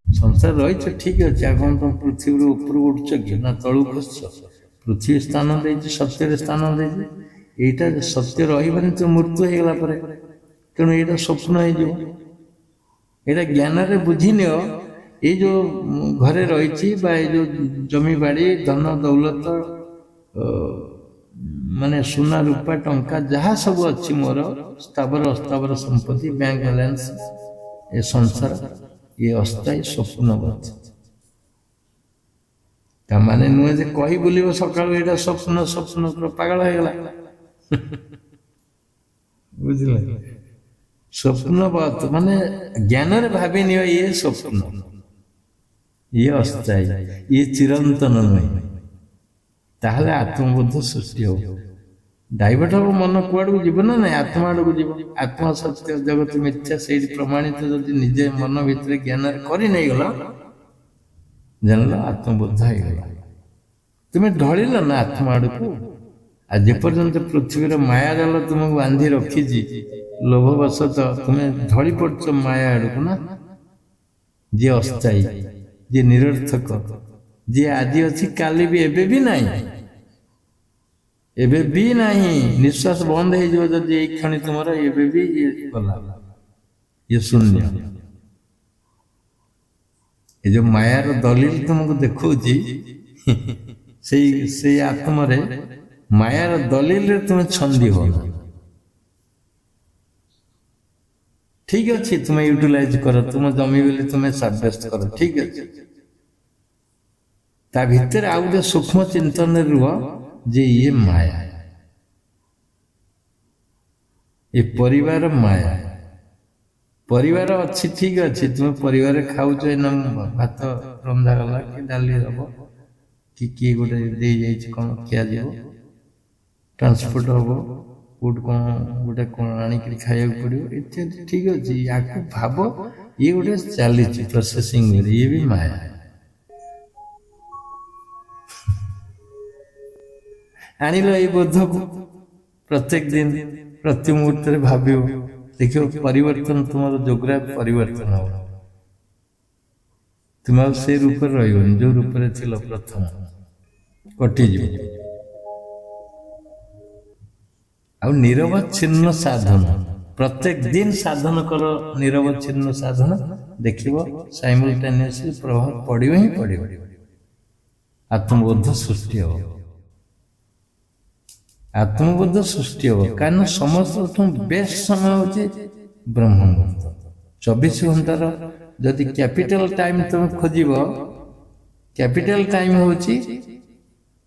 S1: संसार रही ठीक अच्छे आगम तुम पृथ्वी ऊपर उठच कि ना तलू खस पृथ्वी स्थान दे सत्य स्थान दे यहाँ सत्य रही तो मृत्यु होगला तेणु यहाँ स्वप्न हो ज्ञान रे बुझी नियो ये जो घरे रही जो जमी बाड़ी धन दौलत माने सुना रूपा टंका जहाँ सब अच्छी मोर स्थावर अस्तावर संपत्ति बैंक बैलेंस ये संसार ये अस्थायी स्वप्नवत माने नुहे जे कही बुलिब सकाळु एटा स्वप्न स्वप्न पागल होगला बुझले स्वप्नवत माने ज्ञान रे भावी नियो ये स्वप्न ये अस्थायी ये चिरंतन नुहे ताहले आत्मबोध सृष्टि हो डाइवर्ट हम मन कुआड़ को जीव ना ना आत्मा आड़ को जीव आत्मा सत्य जगत मिथ्या से प्रमाणित जदि निजे मन भितर ज्ञान कर नहीं गला जानल आत्मबोध होगा तुम्हें ढलिल ना आत्मा आड़ को आज जेपर्यंत पृथ्वी माया जाल तुमको बांधि रखी लोभवशत तुम्हें ढली पड़च माया आड़ को ना जी अस्थायी जी निरर्थक जी आज अच्छी काली भी एबे भी नहीं एबे भी नहीं निश्वास बंद हो जदि एक क्षण तुम एबे भी ये गला ये शून्य ये जो मायार दलील तुमको देखो से आत्मा रे मायार दलील रे तुम्हें छंदी हो ठीक अच्छे तुम्हें यूटिलाइज कर तुम जमी बोली तुम्हें सब्यस्त कर ठीक अच्छे ता भीतर आ गए सूक्ष्म चिंतन रुह जे ये माया ये परिवार माया परिवार अच्छी ठीक अच्छे तुम परिवार खाऊच भात रंधा गला कि डाली दब कि किए गोटे दे कौन खिया ट्रांसपोर्ट हम कौट कौन गोटे कौन आणिक खाया पड़ो इत्यादि ठीक अच्छे या भाव ये गोटे चली प्रोसेसिंग ये भी माया आनिल ये बोध को प्रत्येक दिन प्रति मुहूर्त भाव देखो परिवर्तन तुम जोग्राफी परिवर्तन हो तुम से रूप रही जो रूप थिल प्रथम कटिज आ निरवच्छिन्न साधन प्रत्येक दिन साधन कर निरवच्छिन्न साधन देखिए साइमल्टेनियसली प्रभाव पड़ो ही पड़ो आत्मबोध सृष्टि हो आत्मबोध सृष्टि हो कारण समस्त बेस्ट समय होचे ब्रह्म मुहूर्त 24 घंटार जदि कैपिटल टाइम तुम खोजिब कैपिटल टाइम होची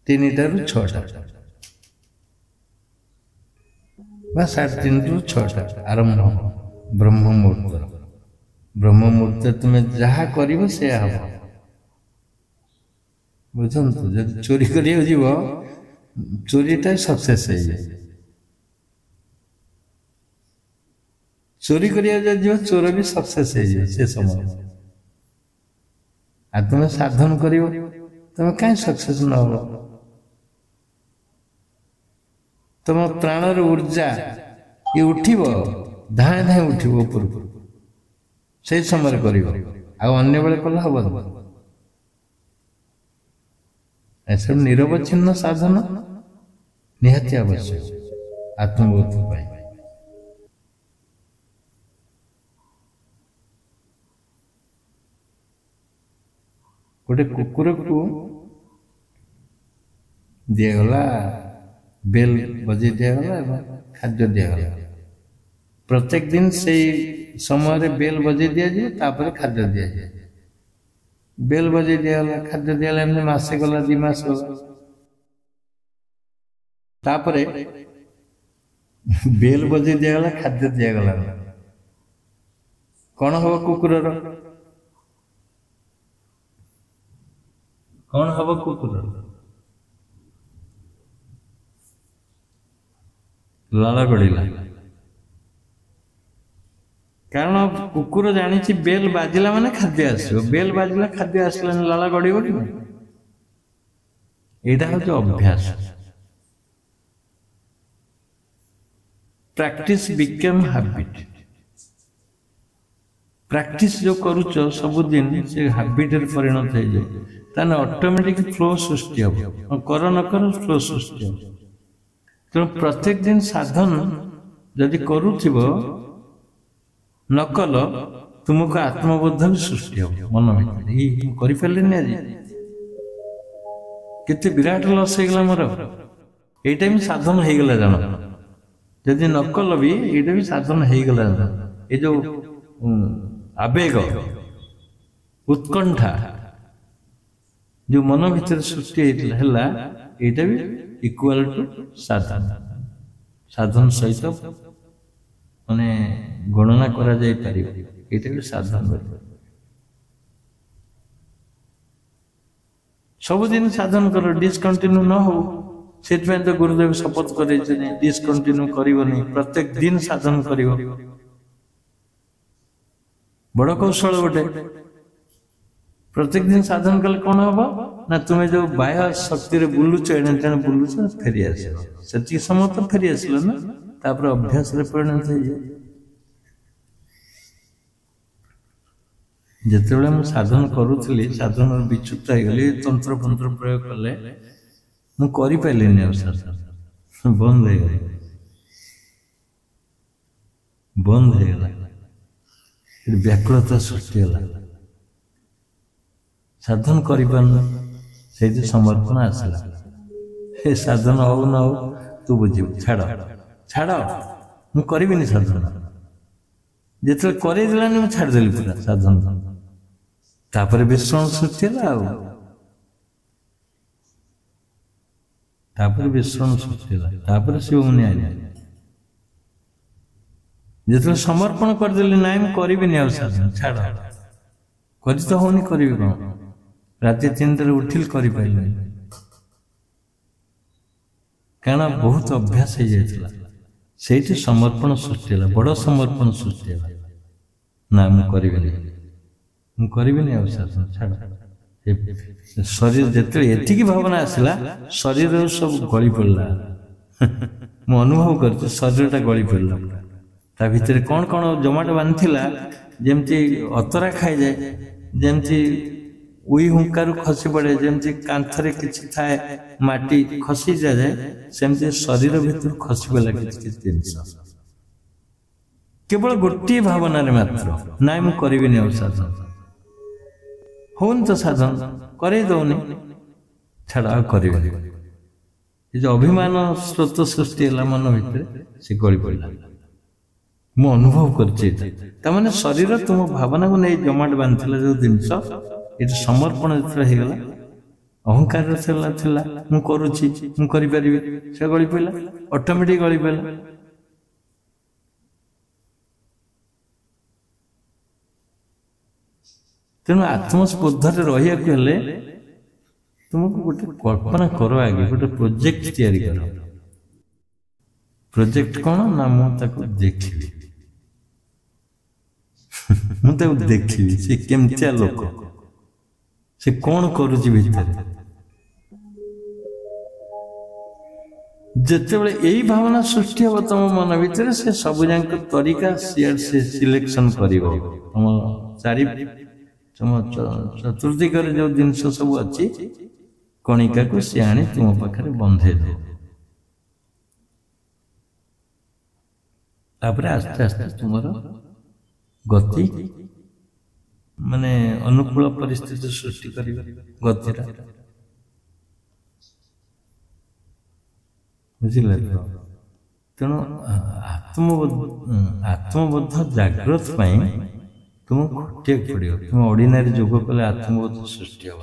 S1: 3टा रु 6टा बा 3:30 रु 6टा आरंभ ब्रह्म मुहूर्त तुम्हें जहाँ कर से हम बुझंतु जब चोरी करिया जीव चोरीटा सक्सेस है चोरी करिया जो चोर भी सक्सेस है से समय आ तुम साधन कर तुम कहीं सक्सेस न हो तुम प्राणर ऊर्जा ये उठिब धाए धाए उठिब ऊपर से समय कर अन्य बेले कल हम ऐसा निरवच्छिन्न साधन निहाती आवश्यक आत्मबोध गोटे कुकुर को दिगला बेल बजे दिगला खाद्य दिगला प्रत्येक दिन से समय बेल बजे दि जाए खाद्य दि जाए बेल बजे दिगला खाद्य दिगला एमती मसे गला 2 मास गला तापरे बेल बजे दिगला खाद्य दिगला कौन हम कुकुर कौन हम कुकुर लाला गड़िला कारण कुकुर जानी बेल बाजिला माने खाद्य आसो बेल बाजिला खाद्य आसला लाला गड़ब यहाँ हूँ अभ्यास प्रैक्टिस बिकम हैबिट प्रैक्टिस जो करूच सबुदिन से हैबिट परिणत हो जाए ऑटोमेटिक फ्लो सृष्टि हम कर न कर फ्लो सृष्टि हम तेणु प्रत्येक दिन साधन जदि करूथिबो नकल तुमको आत्मबोध भी सृष्टि हो मन भर कर पारे आज केते विराट लस हो गला मोर एटा भी साधन हो गला जान जदि नकल भी एटा भी साधन हो गला ये जो आवेग उत्कंठा जो मन भीतर सृष्टि है ये भी इक्वल टू साधन साधन सहित माने गणना करा जाई परिबो एटा भी साधन सब दिन साधन कर डिसकंटिन्यू न हो सेट में तो गुरुदेव शपथ करे डिसकंटिन्यू करिवनी प्रत्येक दिन साधन करिवो बड़ कौशल गोटे प्रत्येक दिन साधन कले कौन हम ना तुम्हें जो बाह्य शक्ति रे बुलुच एने तेने बुलुच फेरी आस से समय तो फेरी आसल ना तापर अभ्यास रे परिणत हो जाए जिते मु साधन करूली साधन विच्युत हो गली तंत्र फंत्र प्रयोग कले मु करि पाइलिनी साधन बंद हो गला बंद हो गला व्याकुलता सृष्टि है साधन से समर्पण आसला हे साधन हो न हो तू बुझे छाड़ छाड़ मुझे साधन जिते कर छाड़देली पूरा साधन तापर विश्राम सृष्टि है विश्राम सृष्टि है शिव मुनि आए जिते समर्पण करदेली ना मुझे साधन छाड़ कर तो होनी करी कौन राति 3 उठिल कर कारण बहुत अभ्यास हो जाता से समर्पण सृष्टि है बड़ समर्पण सृष्टि है ना मुझे साधन छाड़ शरीर जिते एति भावना आसला शरीर सब गली पड़ा मु अनुभव कर शरीर गली पड़ा ता भीतर कौन कौन जमाट बांधला जमती अतरा खाई जाए जमती उई हुंकार खसी पड़े जमती कांथरे किछि थाए माटी खसी जाए सेमती शरीर भीतर खसी लगे जिनस केवल गोटे भावना रे मात्र ना मु करिबिनी अब साधन होन तो साधन करे दौनी छाड़ा करिबिनी ये जो अभिमान स्रोत सृष्टि है मन भीतर से गली पड़ा मु अनुभव कर शरीर तुम भावना को नहीं जमाट बांधला जो जिनस ये समर्पण जो होगा अहंकार मु करुच्ची मु करि से गली पड़ा ऑटोमेटिक गली पड़ा तेणु आत्मस्पोधर रही तुमको गोटे कल्पना कर आगे गोटे प्रोजेक्ट तैयारी कर प्रोजेक्ट कौन ना मुझे देखी मुझे देखी से केमतिया लोक से कौन करुची भीतर जिते बड़े यही भावना सृष्टि हम तुम मन भीतर से सब जाक तरीका से सिलेक्शन कर तुम चारि तुम चतुर्दिक जो जिनस सब अच्छी कणिका को सी आनी तुम पाखे बंधे दे तापर आस्ते आस्ते तुम गति माने अनुकूल परिस्थिति सृष्टि कर गति बुझे ତେଣୁ ଆତ୍ମବୋଧ ଜାଗ୍ରତ ପାଇଁ ତୁମକୁ ଖଟିବାକୁ ପଡ଼ିବ। ତୁମେ ଅର୍ଡିନାରୀ ଯୋଗ କଲେ ଆତ୍ମବୋଧ ସୃଷ୍ଟି ହେବ।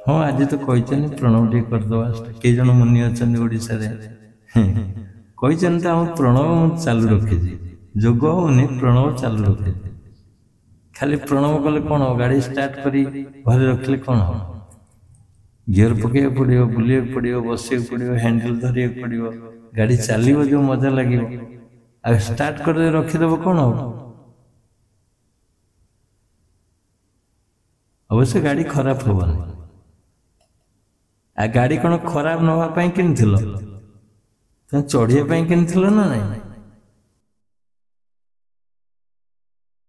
S1: ହଁ ଆଜି ତ କହିଛନ୍ତି ପ୍ରଣବ ଟିକେ କରିଦେବା। କେଇ ଜଣ ମୁନି ଅଛନ୍ତି ଓଡ଼ିଶାରେ କହିଛନ୍ତି ଆମ ପ୍ରଣବ ମୁଁ ଚାଲୁ ରଖିଛି। ଯୋଗ ହଉନି, ପ୍ରଣବ ଚାଲୁ ରଖିଛି। ଖାଲି ପ୍ରଣବ କଲେ କ'ଣ ହେବ? ଗାଡ଼ି ଷ୍ଟାର୍ଟ କରି ଘରେ ରଖିଲେ କ'ଣ ହେବ? ଗିଅର ପକେଇବାକୁ ପଡ଼ିବ, ବୁଲିବାକୁ ପଡ଼ିବ, ବସିବାକୁ ପଡ଼ିବ, ହ୍ୟାଣ୍ଡେଲ ଧରିବାକୁ ପଡ଼ିବ। ଗାଡ଼ି ଚାଲିବ ଯେଉଁ ମଜା ଲାଗିବ। ଆଉ ଷ୍ଟାର୍ଟ କରି ରଖିଦେବ କ'ଣ ହେବ? ଅବଶ୍ୟ ଗାଡ଼ି ଖରାପ ହବନି। ଆଉ ଗାଡ଼ି କ'ଣ ଖରାପ ନ ହେବା ପାଇଁ କିଣିଥିଲ? ତମେ ଚଢ଼ିବା ପାଇଁ କିଣିଥିଲ ନା ନାଇଁ?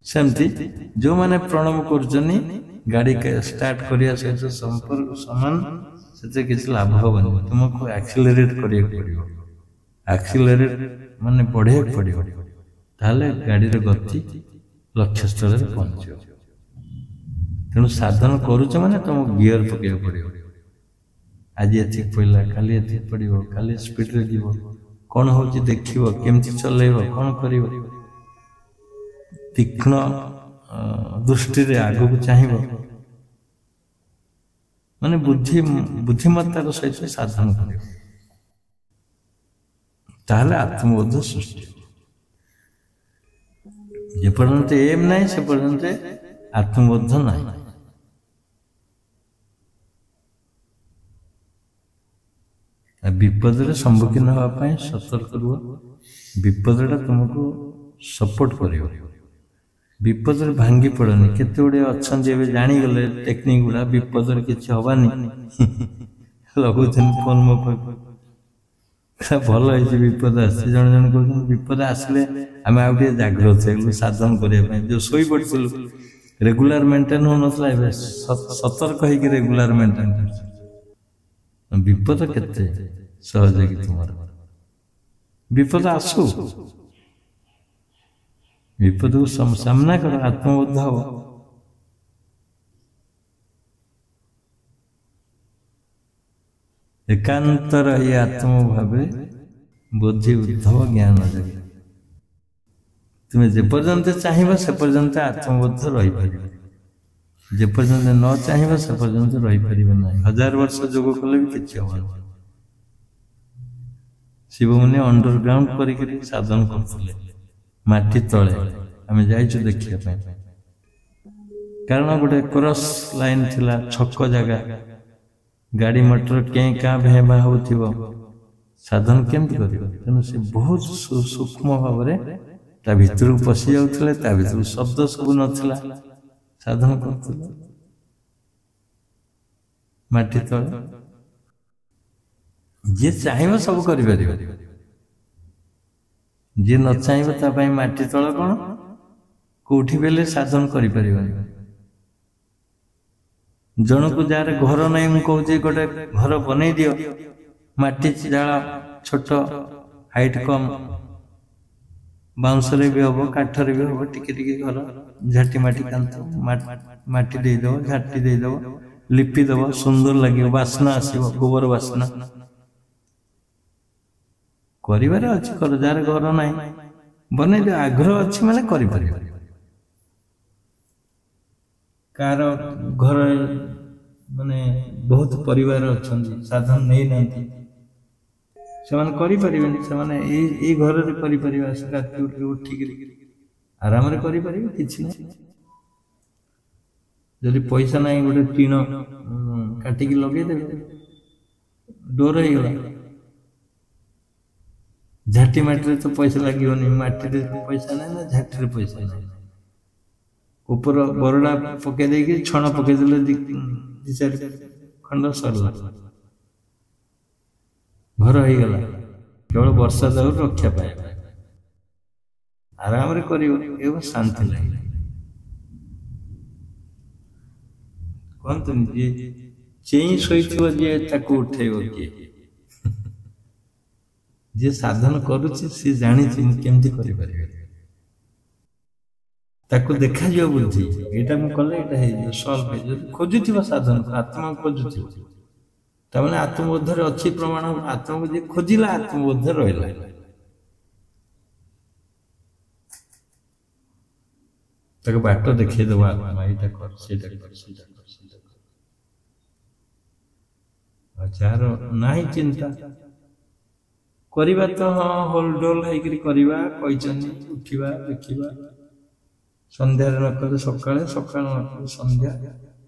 S1: ସେମିତି ଯେଉଁମାନେ ପ୍ରଣବ କରୁଛନ୍ତି ଗାଡ଼ି ଷ୍ଟାର୍ଟ କରିବା ସହିତ ସମ୍ପର୍କ ସମାନ, ସେଥିରେ କିଛି ଲାଭ ହେବନି। ତୁମକୁ ଆକ୍ସିଲରେଟ୍ କରିବାକୁ ପଡ଼ିବ। ଆକ୍ସିଲରେଟ୍ ମାନେ ବଢ଼େଇବାକୁ ପଡ଼ିବ, ତାହେଲେ ଗାଡ଼ିର ଗତି ଲକ୍ଷ୍ୟସ୍ଥଳରେ ପହଞ୍ଚିବ। ତେଣୁ ସାଧନ କରୁଛ ମାନେ ତୁମକୁ ଗିଅର ପକେଇବାକୁ ପଡ଼ିବ। ଆଜି ଏତିକି ପଡ଼ିଲା, କାଲି ଏତିକି ପଡ଼ିବ, କାଲି ସ୍ପିଡ଼ରେ ଯିବ, କ'ଣ ହେଉଛି ଦେଖିବ, କେମିତି ଚଲେଇବ, କ'ଣ କରିବ, ତୀକ୍ଷ୍ଣ ଦୃଷ୍ଟିରେ ଆଗକୁ ଚାହିଁବ। ମାନେ ବୁଦ୍ଧିମତ୍ତାର ସହିତ ସାଧନ କରିବ, ତାହେଲେ ଆତ୍ମବୋଧ ସୃଷ୍ଟି ହେବ। ଯେପର୍ଯ୍ୟନ୍ତ ଏମ୍ ନାହିଁ ସେ ପର୍ଯ୍ୟନ୍ତ ଆତ୍ମବୋଧ ନାହିଁ। ବିପଦରେ ସମ୍ମୁଖୀନ ହେବା ପାଇଁ ସତର୍କ ରୁହ। ବିପଦଟା ତୁମକୁ ସପୋର୍ଟ କରିବ। ବିପଦରେ ଭାଙ୍ଗି ପଡ଼ନି। କେତେ ଗୁଡ଼ିଏ ଅଛନ୍ତି ଏବେ ଜାଣିଗଲେ ଟେକ୍ନିକ୍ ଗୁଡ଼ା, ବିପଦରେ କିଛି ହେବାନି ଲଗାଉଛନ୍ତି ଫୋନ୍ ମୋ ପାଖକୁ, ଭଲ ହେଇଛି ବିପଦ ଆସିଛି। ଜଣେ ଜଣେ କହୁଛନ୍ତି ବିପଦ ଆସିଲେ ଆମେ ଆଉ ଟିକେ ଜାଗ୍ରତ ହେଇଗଲୁ ସାଧନ କରିବା ପାଇଁ। ଯେଉଁ ଶୋଇପଡ଼ିଥିଲୁ ରେଗୁଲାର ମେଣ୍ଟେନ୍ ହେଉନଥିଲା, ଏବେ ସତର୍କ ହେଇକି ରେଗୁଲାର ମେଣ୍ଟେନ୍ କରୁଛୁ। ବିପଦ କେତେ ସହଯୋଗୀ ତୁମର। ବିପଦ ଆସୁ, ବିପଦକୁ ସାମ୍ନା କର, ଆତ୍ମବୋଧ ହବ। ଏକାନ୍ତ ରହି ଆତ୍ମ ଭାବେ ବୁଦ୍ଧି ଉଦ୍ଧବ ଜ୍ଞାନ ଯୋଗେ। ତୁମେ ଯେପର୍ଯ୍ୟନ୍ତ ଚାହିଁବ ସେ ପର୍ଯ୍ୟନ୍ତ ଆତ୍ମବୋଧ ରହିପାରିବ। ଯେପର୍ଯ୍ୟନ୍ତ ନ ଚାହିଁବ ସେ ପର୍ଯ୍ୟନ୍ତ ରହିପାରିବ ନାହିଁ। 1000 ବର୍ଷ ଯୋଗ କଲେ ବି କିଛି ହବନି। ଶିବମୁନି ଅଣ୍ଡରଗ୍ରାଉଣ୍ଡ କରିକି ସାଧନ କରୁଥିଲେ, ମାଟି ତଳେ। ଆମେ ଯାଇଛୁ ଦେଖିବା ପାଇଁ, କାରଣ ଗୋଟେ କ୍ରସ୍ ଲାଇନ୍ ଥିଲା, ଛକ ଜାଗା, ଗାଡ଼ି ମଟର କେଁ କାଁ ଭେଁ ଭାଁ ହେଉଥିବ। ସାଧନ କେମିତି କରିବ? ତେଣୁ ସେ ବହୁତ ସୂକ୍ଷ୍ମ ଭାବରେ ତା ଭିତରକୁ ପଶି ଯାଉଥିଲେ। ତା ଭିତରୁ ଶବ୍ଦ ସବୁ ନଥିଲା, ସାଧନ କରୁଥିଲେ ମାଟି ତଳେ। ଯିଏ ଚାହିଁବ ସବୁ କରିପାରିବ, ଯିଏ ନ ଚାହିଁବ ତା ପାଇଁ ମାଟି ତଳ କ'ଣ କୋଉଠି ବେଲେ ସାଧନ କରିପାରିବନି। ଜଣକୁ ଯାହାର ଘର ନାହିଁ, ମୁଁ କହୁଛି ଗୋଟେ ଘର ବନେଇ ଦିଅ, ମାଟି ଚାଳ, ଛୋଟ, ହାଇଟ୍ କମ୍, ବାଉଁଶରେ ବି ହବ, କାଠରେ ବି ହବ, ଟିକେ ଟିକେ ଘର, ଝାଟି ମାଟି କାନ୍ଥ, ମାଟି ଦେଇଦବ, ଝାଟି ଦେଇଦବ, ଲିପି ଦବ, ସୁନ୍ଦର ଲାଗିବ, ବାସ୍ନା ଆସିବ, ଗୋବର ବାସ୍ନା। କରିବାରେ ଅଛି କର, ଯାହାର ଘର ନାହିଁ ବନେଇ ଦିଅ। ଆଗ୍ରହ ଅଛି ମାନେ କରିପାରିବ। କାହାର ଘର ମାନେ ବହୁତ ପରିବାର ଅଛନ୍ତି ସାଧନ ନେଇନାହାନ୍ତି, ସେମାନେ କରିପାରିବେନି। ସେମାନେ ଏଇ ଘରରେ କରିପାରିବେ, ରାତି ଉଠିକିରି ଆରାମରେ କରିପାରିବେ, କିଛି ନାହିଁ। ଯଦି ପଇସା ନାହିଁ, ଗୋଟେ ଟିଣ କାଟିକି ଲଗେଇଦେବେ, ଡୋର ହେଇଗଲା। ଝାଟି ମାଟିରେ ତ ପଇସା ଲାଗିବନି, ମାଟିରେ ପଇସା ନାହିଁ ନା ଝାଟିରେ ପଇସା ନାହିଁ। ଉପର ବରଡ଼ା ପକେଇ ଦେଇକି ଛଣ ପକେଇଦେଲେ, 2-4 ଖଣ୍ଡ ସରିଲା, ଘର ହେଇଗଲା। କେବଳ ବର୍ଷା ଦାଉରୁ ରକ୍ଷା ପାଏ, ଆରାମରେ କରିବ, ଏବଂ ଶାନ୍ତି ଲାଗିବ। କୁହନ୍ତୁନି ଯିଏ ଚେଇଁ ଶୋଇଥିବ ଯିଏ ତାକୁ ଉଠେଇବ କିଏ? ଯିଏ ସାଧନ କରୁଛି ସିଏ ଜାଣିଛି ମୁଁ କେମିତି କରିପାରିବି। ତାକୁ ଦେଖାଯିବ ବୁଦ୍ଧି, ଏଇଟା ମୁଁ କଲେ ଏଇଟା ହେଇଯିବ, ସଲ୍ଭ ହେଇଯିବ। ଖୋଜୁଥିବ ସାଧନ, ଆତ୍ମା ଖୋଜୁଥିବ, ତାମାନେ ଆତ୍ମବୋଧରେ ଅଛି ପ୍ରମାଣ। ଆତ୍ମବୋଧ ଖୋଜିଲା, ଆତ୍ମବୋଧରେ ରହିଲା। ତାକୁ ବାଟ ଦେଖେଇଦବା, ଆତ୍ମା ଏଇଟା କର, ସେଇଟା କର, ସେଇଟା କର, ସେଇଟା କର। ଆଉ ଯାହାର ନାହିଁ ଚିନ୍ତା କରିବା ତ ହଁ ହୋଲଡୋଲ ହେଇକରି କରିବା, କହିଛନ୍ତି ଉଠିବା ଦେଖିବା, ସନ୍ଧ୍ୟାରେ ନ କଲେ ସକାଳେ, ସକାଳ ନ କଲେ ସନ୍ଧ୍ୟା,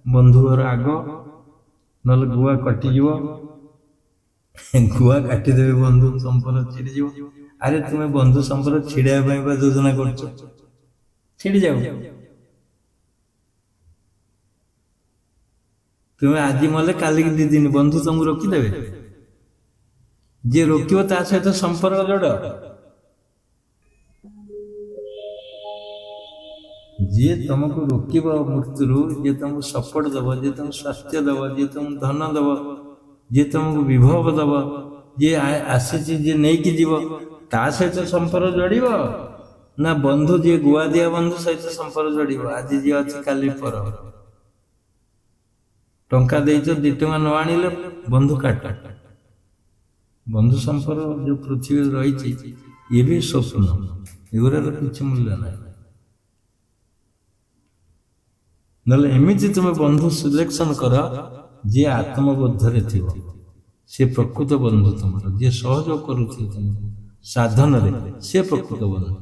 S1: ବନ୍ଧୁ ଘର ଆଗ, ନହେଲେ ଗୁଆ କଟିଯିବ, ଗୁଆ କାଟିଦେବେ ବନ୍ଧୁ ସମ୍ପର୍କ ଛିଡ଼ିଯିବ। ଆରେ ତୁମେ ବନ୍ଧୁ ସମ୍ପର୍କ ଛିଡାଇବା ପାଇଁ ବା ଯୋଜନା କରୁଛ, ଛିଡି ଯାଉ। ତୁମେ ଆଜି ମଲେ କାଲିକି 2 ଦିନ ବନ୍ଧୁ ତମକୁ ରୋକିଦେବେ? ଯିଏ ରୋକିବ ତା ସହିତ ସମ୍ପର୍କ ଯୋଡ଼। ଯିଏ ତମକୁ ରୋକିବ ମୃତ୍ୟୁରୁ, ଯିଏ ତମକୁ ସପୋର୍ଟ ଦବ, ଯିଏ ତମକୁ ସ୍ୱାସ୍ଥ୍ୟ ଦବ, ଯିଏ ତମକୁ ଧନ ଦବ, ଯିଏ ତମକୁ ବିଭବ ଦବ, ଯିଏ ଆସିଛି ଯିଏ ନେଇକି ଯିବ, ତା ସହିତ ସମ୍ପର୍କ ଯୋଡ଼ିବ ନା ବନ୍ଧୁ ଯିଏ ଗୁଆ ଦିଆ ବନ୍ଧୁ ସହିତ ସମ୍ପର୍କ ଯୋଡ଼ିବ? ଆଜି ଯିଏ ଅଛି କାଲି ପର। ଟଙ୍କା ଦେଇଛ, 2 ଟଙ୍କା ନ ଆଣିଲେ ବନ୍ଧୁ କାଟ। ବନ୍ଧୁ ସମ୍ପର୍କ ଯୋଉ ପୃଥିବୀରେ ରହିଛି ଇଏ ବି ସ୍ୱପ୍ନ, ଏଗୁଡ଼ାର କିଛି ମୂଲ୍ୟ ନାହିଁ। ନହେଲେ ଏମିତି ତୁମେ ବନ୍ଧୁ ସିଲେକ୍ସନ କର ଯିଏ ଆତ୍ମବୋଧରେ ଥିବ, ସେ ପ୍ରକୃତ ବନ୍ଧୁ ତମର। ଯିଏ ସହଯୋଗ କରୁଥିବ ତମକୁ ସାଧନରେ, ସେ ପ୍ରକୃତ ବନ୍ଧୁ।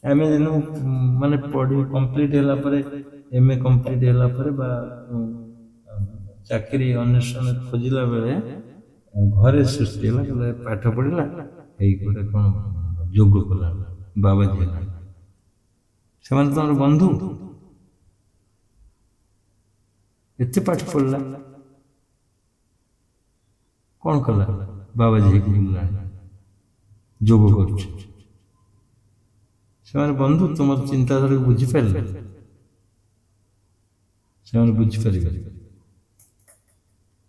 S1: ଆମେ ଯେନ ମାନେ ପଢି କମ୍ପ୍ଲିଟ ହେଲା ପରେ, MA କମ୍ପ୍ଲିଟ ହେଲା ପରେ ବା ଚାକିରି ଅନ୍ୱେଷଣ ଖୋଜିଲା ବେଳେ ଘରେ ସୃଷ୍ଟି ହେଲା, କହିଲେ ପାଠ ପଢିଲା ଏଇ ଗୋଟେ କଣ ଯୋଗ କଲା, ବାବାଜୀ ହେଲା, ସେମାନେ ତମର ବନ୍ଧୁ? ଏତେ ପାଠ ପଢିଲା, କଣ କଲା? ବାବାଜୀ ବୁଲିଲାଣି, ଯୋଗ କରୁଛି। ସେମାନେ ବନ୍ଧୁ ତୁମର ଚିନ୍ତାଧାରାକୁ ବୁଝିପାରିଲେ? ସେମାନେ ବୁଝିପାରିବେ।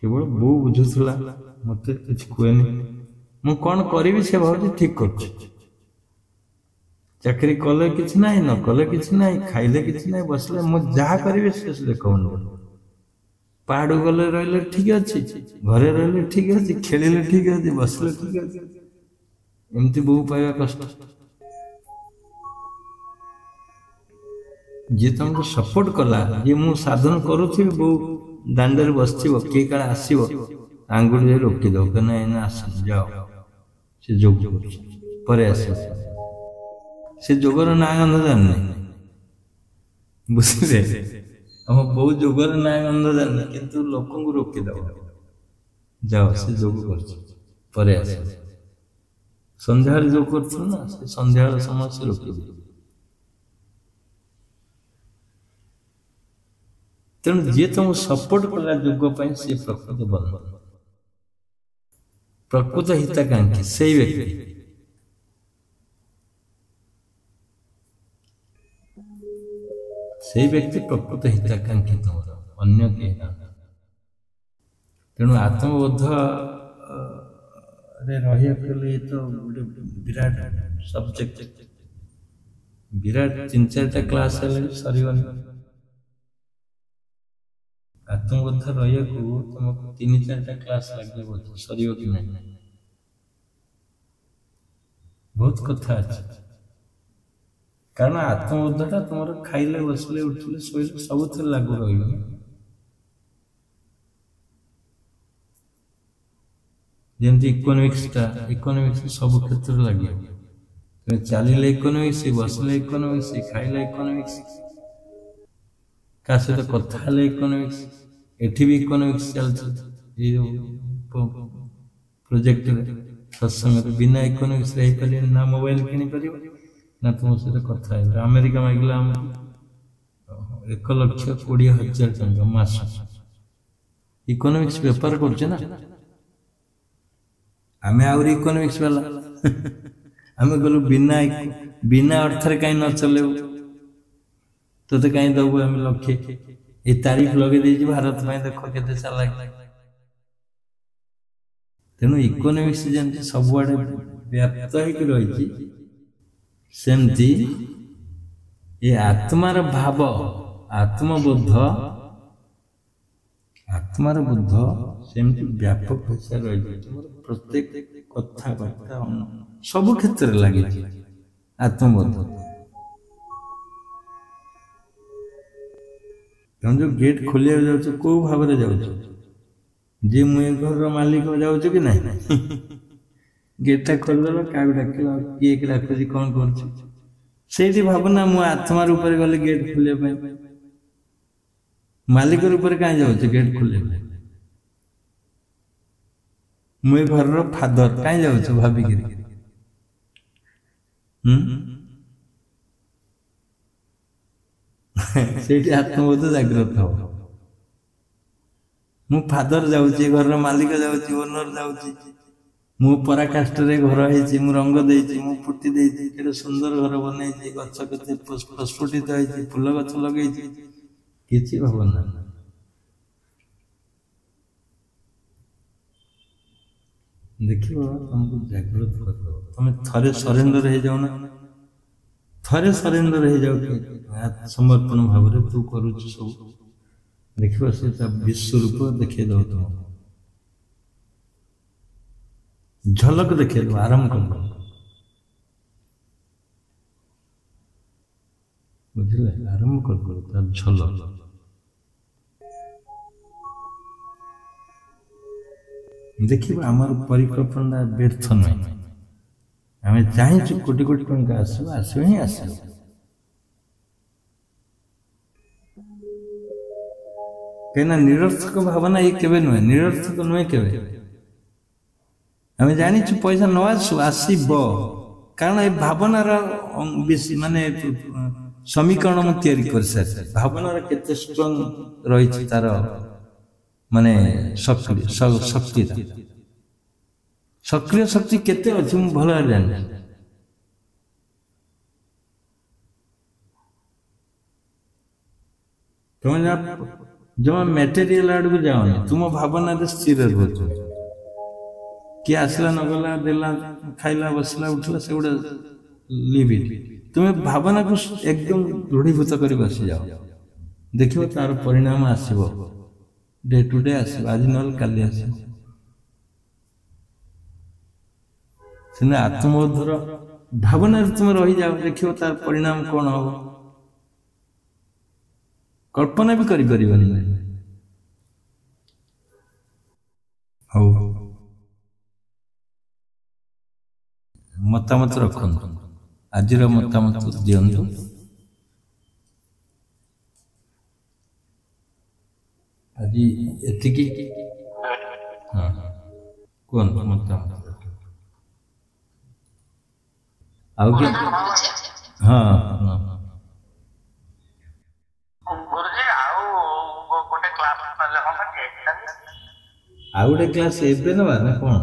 S1: କେବଳ ବୋଉ ବୁଝୁଥିଲା, ମତେ କିଛି କୁହେନି, ମୁଁ କଣ କରିବି ସେ ଭାବୁଛି ଠିକ କରୁଛି। ଚାକିରି କଲେ କିଛି ନାହିଁ, ନ କଲେ କିଛି ନାହିଁ, ଖାଇଲେ କିଛି ନାହିଁ, ବସିଲେ ମୁଁ ଯାହା କରିବି ସେ ଦେଖଉନି। ପାହାଡ ଗଲେ ରହିଲେ ଠିକ ଅଛି, ଘରେ ରହିଲେ ଠିକ ଅଛି, ଖେଳିଲେ ଠିକ ଅଛି, ବସିଲେ ଠିକ ଅଛି। ଏମିତି ବୋଉ ପାଇବା କଷ୍ଟ। ଯିଏ ତମକୁ ସପୋର୍ଟ କଲା, ଯିଏ ମୁଁ ସାଧନ କରୁଥିବି, ବୋଉ ଦାଣ୍ଡରେ ବସିଥିବ, କିଏ କାଳେ ଆସିବ, ଆଙ୍ଗୁଠିରେ ରୋକିଦବ, କାହିଁକି ଏଇନା ଆସନି, ଯାଅ, ସେ ଯୋଗ କରୁଛି, ପରେ ଆସିବ। ସେ ଯୋଗର ନାଁ ଗନ୍ଧ ଜାଣିନି, ବୁଝିଲେ? ଆମ ବୋଉ ଯୋଗର ନାଁ ଗନ୍ଧ ଜାଣିନି, କିନ୍ତୁ ଲୋକଙ୍କୁ ରୋକିଦବ, ଯାଅ ସେ ଯୋଗ କରୁଛି, ପରେ ଆସିବ। ସନ୍ଧ୍ୟାବେଳେ ଯୋଗ କରୁଥିବ ନା, ସେ ସନ୍ଧ୍ୟାବେଳେ ସମସ୍ତେ ରୋକିଦେବ। ତେଣୁ ଯିଏ ତମକୁ ସପୋର୍ଟ କଲା ଯୋଗ ପାଇଁ, ସେ ପ୍ରକୃତ ବନ୍ଧୁ, ପ୍ରକୃତ ହିତାକାଂକ୍ଷୀ ସେଇ ବ୍ୟକ୍ତି। ସେଇ ବ୍ୟକ୍ତି ପ୍ରକୃତ ହିତାକାଂକ୍ଷୀ ତମର, ଅନ୍ୟ କେହି ନାହିଁ। ତେଣୁ ଆତ୍ମବୋଧରେ ରହିବାକୁ ହେଲେ ତ ଗୋଟେ ବିରାଟ ସବଜେକ୍ଟ, ବିରାଟ 3-4ଟା କ୍ଲାସ ହେଲେ ବି ସରିବନି। ଆତ୍ମବୋଧ ରହିବାକୁ ତମକୁ 3-4ଟା କ୍ଲାସ ଲାଗିବ, ସରିବ କି ନାହିଁ? ବହୁତ କଥା ଅଛି। କାରଣ ଆତ୍ମବୋଧଟା ତମର ଖାଇଲେ, ବସିଲେ, ଉଠିଲେ, ଶୋଇଲେ ସବୁଥିରେ ଲାଗୁ ରହିବ। ଯେମିତି ଇକୋନୋମିକ୍ସ ସବୁ କ୍ଷେତ୍ରରେ ଲାଗିବ। ତୁମେ ଚାଲିଲେ ଇକୋନୋମିକ୍ସ, ବସିଲେ ଇକୋନୋମିକ୍ସ, ଖାଇଲେ ଇକୋନୋମିକ୍ସ, କାହା ସହିତ କଥା ହେଲେ ଇକୋନୋମିକ୍ସ, ଏଠି ବି ଇକୋନୋମିକ୍ସ ଚାଲିଛି। ଏଇ ପ୍ରୋଜେକ୍ଟରେ ସତ୍ସଙ୍ଗରେ ବିନା ଇକୋନୋମିକ୍ସରେ ହେଇପାରିବନି। ନା ମୋବାଇଲ କିଣିପାରିବ, ନା ତୁମ ସହିତ କଥା ହେଇପାରିବ। ଆମେରିକା ମାଗିଲା ଆମକୁ 1,20,000 ଟଙ୍କା ମାସ, ଇକୋନୋମିକ୍ସ ବେପାର କରୁଛେ ନା ଆମେ। ଆହୁରି ଇକୋନୋମିକ୍ସ ବାଲା ଆମେ ଗଲୁ, ବିନା ଅର୍ଥରେ କାହିଁ ନ ଚଲେଇବୁ? ତୋତେ କାହିଁ ଦବୁ ଆମେ ଲକ୍ଷେ? ଏ ତାରିଫ ଲଗେଇ ଦେଇଛି ଭାରତ ପାଇଁ, ଦେଖ କେତେ ଚାଲାକ। ତେଣୁ ଇକୋନୋମିକ୍ସ ଯେମିତି ସବୁଆଡେ ବ୍ୟାପ୍ତ ହେଇକି ରହିଛି, ସେମିତି ये आत्मार भाव आत्मबोध आत्मार बुद्ध सेमती व्यापक हिसाब रही प्रत्येक कथबार्ता सब क्षेत्र में लगे आत्मबोध तुम जो गेट खोलिया जाओ कौ भाव में जाओ जी मुझे घर मालिक जाऊँ कि ना गेटा खोलदेल क्या डाक किए डाक कौन कर भावना मु आत्मा रूप गले गेट खोलिया मालिक रूप कहीं जाऊँ गेट खोलिया मुझे घर फादर कहीं जाऊँ भाविक से आत्मबोध जागृत हो मु फादर जाऊँगी घर मालिक जाऊँगी ओनर जाऊँगी मु पराकाष्ठ घर है रंग देती मु पुटी देती केटे सुंदर घर बनई गच के प्रस्फुटित होती फूल गच लगे किसी भावना देख तुमको जागृत कर तुम थे सरेंडर हो जाओ ना थे सरेंडर हो जाओ समर्पण भाव तू करुच सब देख से विश्व रूप देखे दो तुम झलक देखे दो आरंभ कर बुझे आरंभ कर झलक देखिए आमर परिकल्पना व्यर्थ नहीं आम चाहे कोटि कोटि टंका आसो ही आस कहीं निरर्थक भावना ये केवे नुहे निरर्थक नुहे केवे आम जानी पैसा न आसु आसब कारण ये भावनार माने समीकरण मुझे कर सारी भावनार केते स्ट्रंग रही तार माने शक्ति सक्रिय शक्ति केते अच्छी मुझे भल जानी तुम जमा मेटेरियल आड़ को जाओ तुम भावना स्थिर रोच किए आसला नगला देला खाइला बसला उठला से गुड़ा लिव इट तुम्हें भावना को एकदम दृढ़ीभूत कर बसी जाओ देखो तार परिणाम आसब डे टू डे आसब आज ना काली आसब सिना आत्मबोधर भावना तुम रही जाओ देखो तार परिणाम कौन हम कल्पना भी करी हो मतामत रखु आज मतामत दिंतु आज एतिकी हाँ कौन मतामत हाँ हाँ आउ गोटे क्लास एबे नवा ना कौन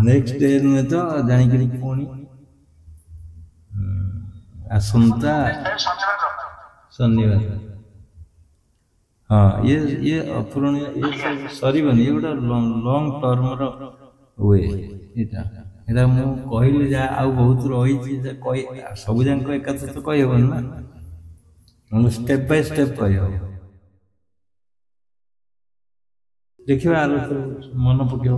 S1: नेक्स्ट डे नुहे तो जानी पुणी आसंता शनिवार हाँ ये अपूरणीय ये सरीबनी ये गोटे लॉन्ग टर्म वे यहाँ मुझे कहली जा बहुत रही सब जाक एक तो कहबन ना स्टेप बाय स्टेप कह देखिए आलो तो मन पकेव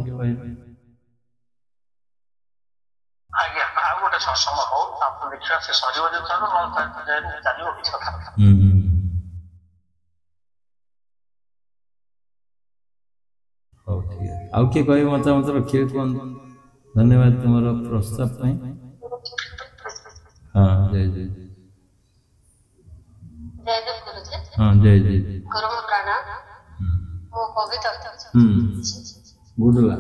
S1: आउ किए कह मतामत रखिए कौन धन्यवाद तुम प्रस्ताव हाँ जय जय हाँ जय जय गुडला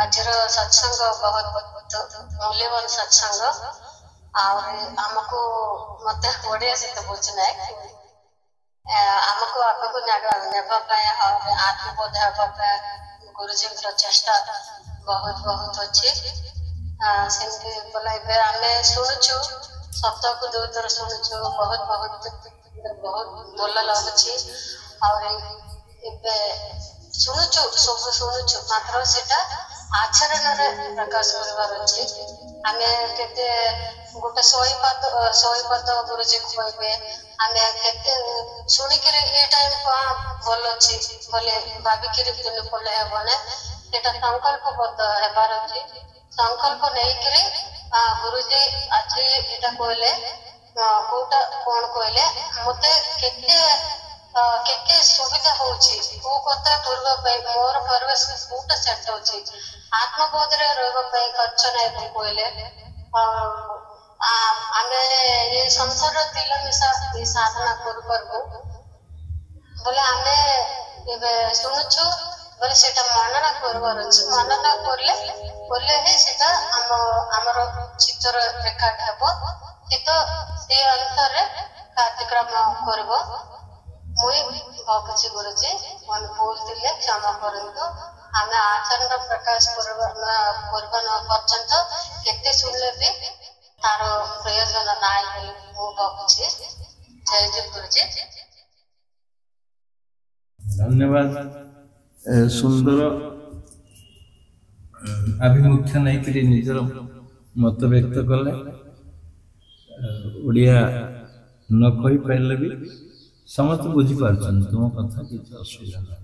S2: आजर सत्संग बहुत मूल्यवान सत्संग आमको मत ओडिया सहित बुझना आमको आगक आत्मबोध गुरुजी चेष्टा बहुत बहुत अच्छी सेमती बोला आम शुणुचु सप्ताह को 2 थर शुणुचु बहुत बहुत बहुत भल लगुच ଏବେ ଶୁଣୁଛୁ ସବୁ ଶୁଣୁଛୁ ମାତ୍ର ସେଟା ଆଚରଣରେ ପ୍ରକାଶ କରିବାର ଅଛି। ଆମେ କେତେ ଗୋଟେ ଶହେ ପାଦ ଗୁରୁଜୀ କହିବେ ଆମେ କେତେ ଶୁଣିକିରି ଏଇ ଟାଇମ କଣ ଭଲ ଅଛି ବୋଲି ଭାବିକିରି ଦିନ କଲେ ହେବ ନା। ସେଟା ସଂକଳ୍ପବଦ୍ଧ ହେବାର ଅଛି। ସଂକଳ୍ପ ନେଇକିରି ଗୁରୁଜୀ ଆଜି ଏଇଟା କହିଲେ କୋଉଟା କଣ କହିଲେ ମତେ କେତେ କେତେ ସୁବିଧା ହଉଛି କୋଉ କଥା କରିବା ପାଇଁ ମୋର ପରିବେଶ କୋଉଟା ସେଟ୍ ହଉଛି ଆତ୍ମବୋଧରେ ରହିବା ପାଇଁ ଖର୍ଚ୍ଚ ନାହିଁ ବୋଲି କହିଲେ। ଆମେ ଏ ସଂସାର ତିଲ ମିଶା ଏ ସାଧନା କରିପାରିବୁ ବୋଲେ ଆମେ ଏବେ ଶୁଣୁଛୁ ବୋଲେ ସେଟା ମନନା କରିବାର ଅଛି। ମନନା କଲେ ହିଁ ସେଟା ଆମର ଚିତ୍ର ରେକର୍ଡ ହେବ। ଚିତ୍ତ ସେଇ ଅନୁସାରେ କାର୍ଯ୍ୟକ୍ରମ କରିବ। ମୁଇଁ ଭାବୁଛି ଗୁରୁଜୀ ମନେ ଭୁଲ ଥିଲେ କ୍ଷମା କରନ୍ତୁ। ଆମେ ଆଚରଣ ପ୍ରକାଶ କରିବା ନ ପର୍ଯ୍ୟନ୍ତ କେତେ ଶୁଣିଲେ ବି ତାର ପ୍ରୟୋଜନ ନାହିଁ ବୋଲି ମୁଁ ଭାବୁଛି। ଜୟ ଜୟ ଗୁରୁଜୀ।
S1: धन्यवाद। सुंदर आभिमुख्य नहीं कि निजर मत व्यक्त कले। ओडिया न कही पारे भी समस्त बुझीपार तुम कथा किसी असुविधा ना।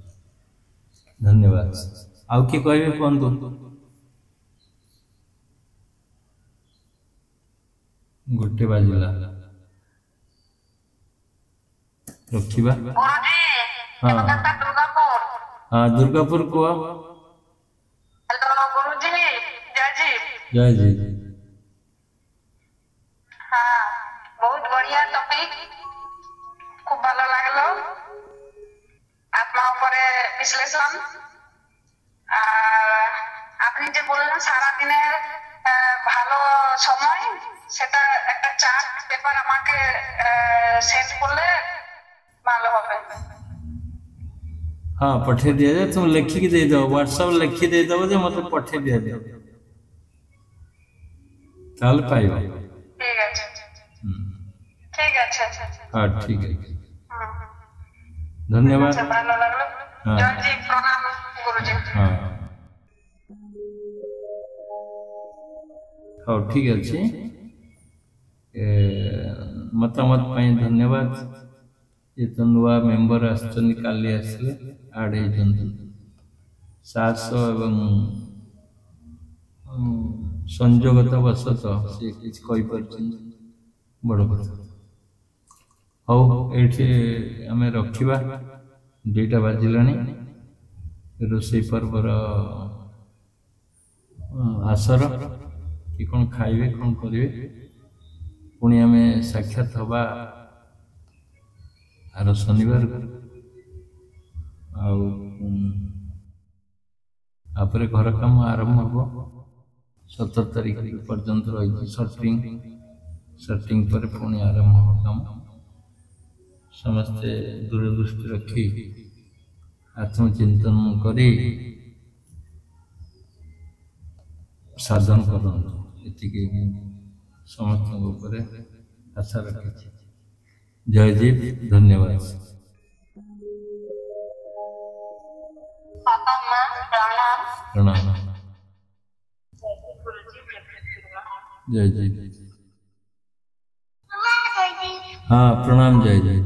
S1: धन्यवाद। आउ कि कहे कहतु गोटे बाजिला रखा। हाँ हाँ दुर्गापुर को
S3: गुरुजी जय जी।
S1: जय जी।
S3: हाँ बहुत बढ़िया टॉपिक खूब ভালো লাগলো। आत्मा উপরে বিশ্লেষণ আপনি যে বললেন সারা দিনের ভালো সময় সেটা একটা চার্ট পেপার আমাকে সেন্ড করলে ভালো হবে।
S1: हाँ पठे दिया जाए तुम लिखिक दे दो व्हाट्सएप लिखि दे दो जे मत पठे दिया जाए ताल पाइबा।
S3: ठीक है ठीक है।
S1: हाँ ठीक है धन्यवाद।
S3: ভালো লাগলো।
S1: हाँ
S3: जय जी प्रणाम गुरुजी।
S1: हाँ हाँ ठीक अच्छे मतामत पाई धन्यवाद। ये तो नुआ मेंबर आसचंदी काली आसले आड़े जंतु साहस एवं संजोगत बसत से किछ कहि परछन बड़ कथा। हौ एठी हमें रखिबा 2टा बाजिलानी रोसई पर्वर आसर कि कौन खाइबे कौन करिवे पुणी आमे साक्षात हवा आर शनिवार आपरे घर काम आरंभ हम 17 तारीख पर्यंत रही सर्टिंग पर पुणी आरंभ हम काम समस्ते दूरदृष्टि रखी आत्मचिंतन करी साधन करते समस्त आशा रखी। जय जी धन्यवाद।
S3: पापा माँ प्रणाम।
S1: प्रणाम। जय जी। हाँ प्रणाम जय जी।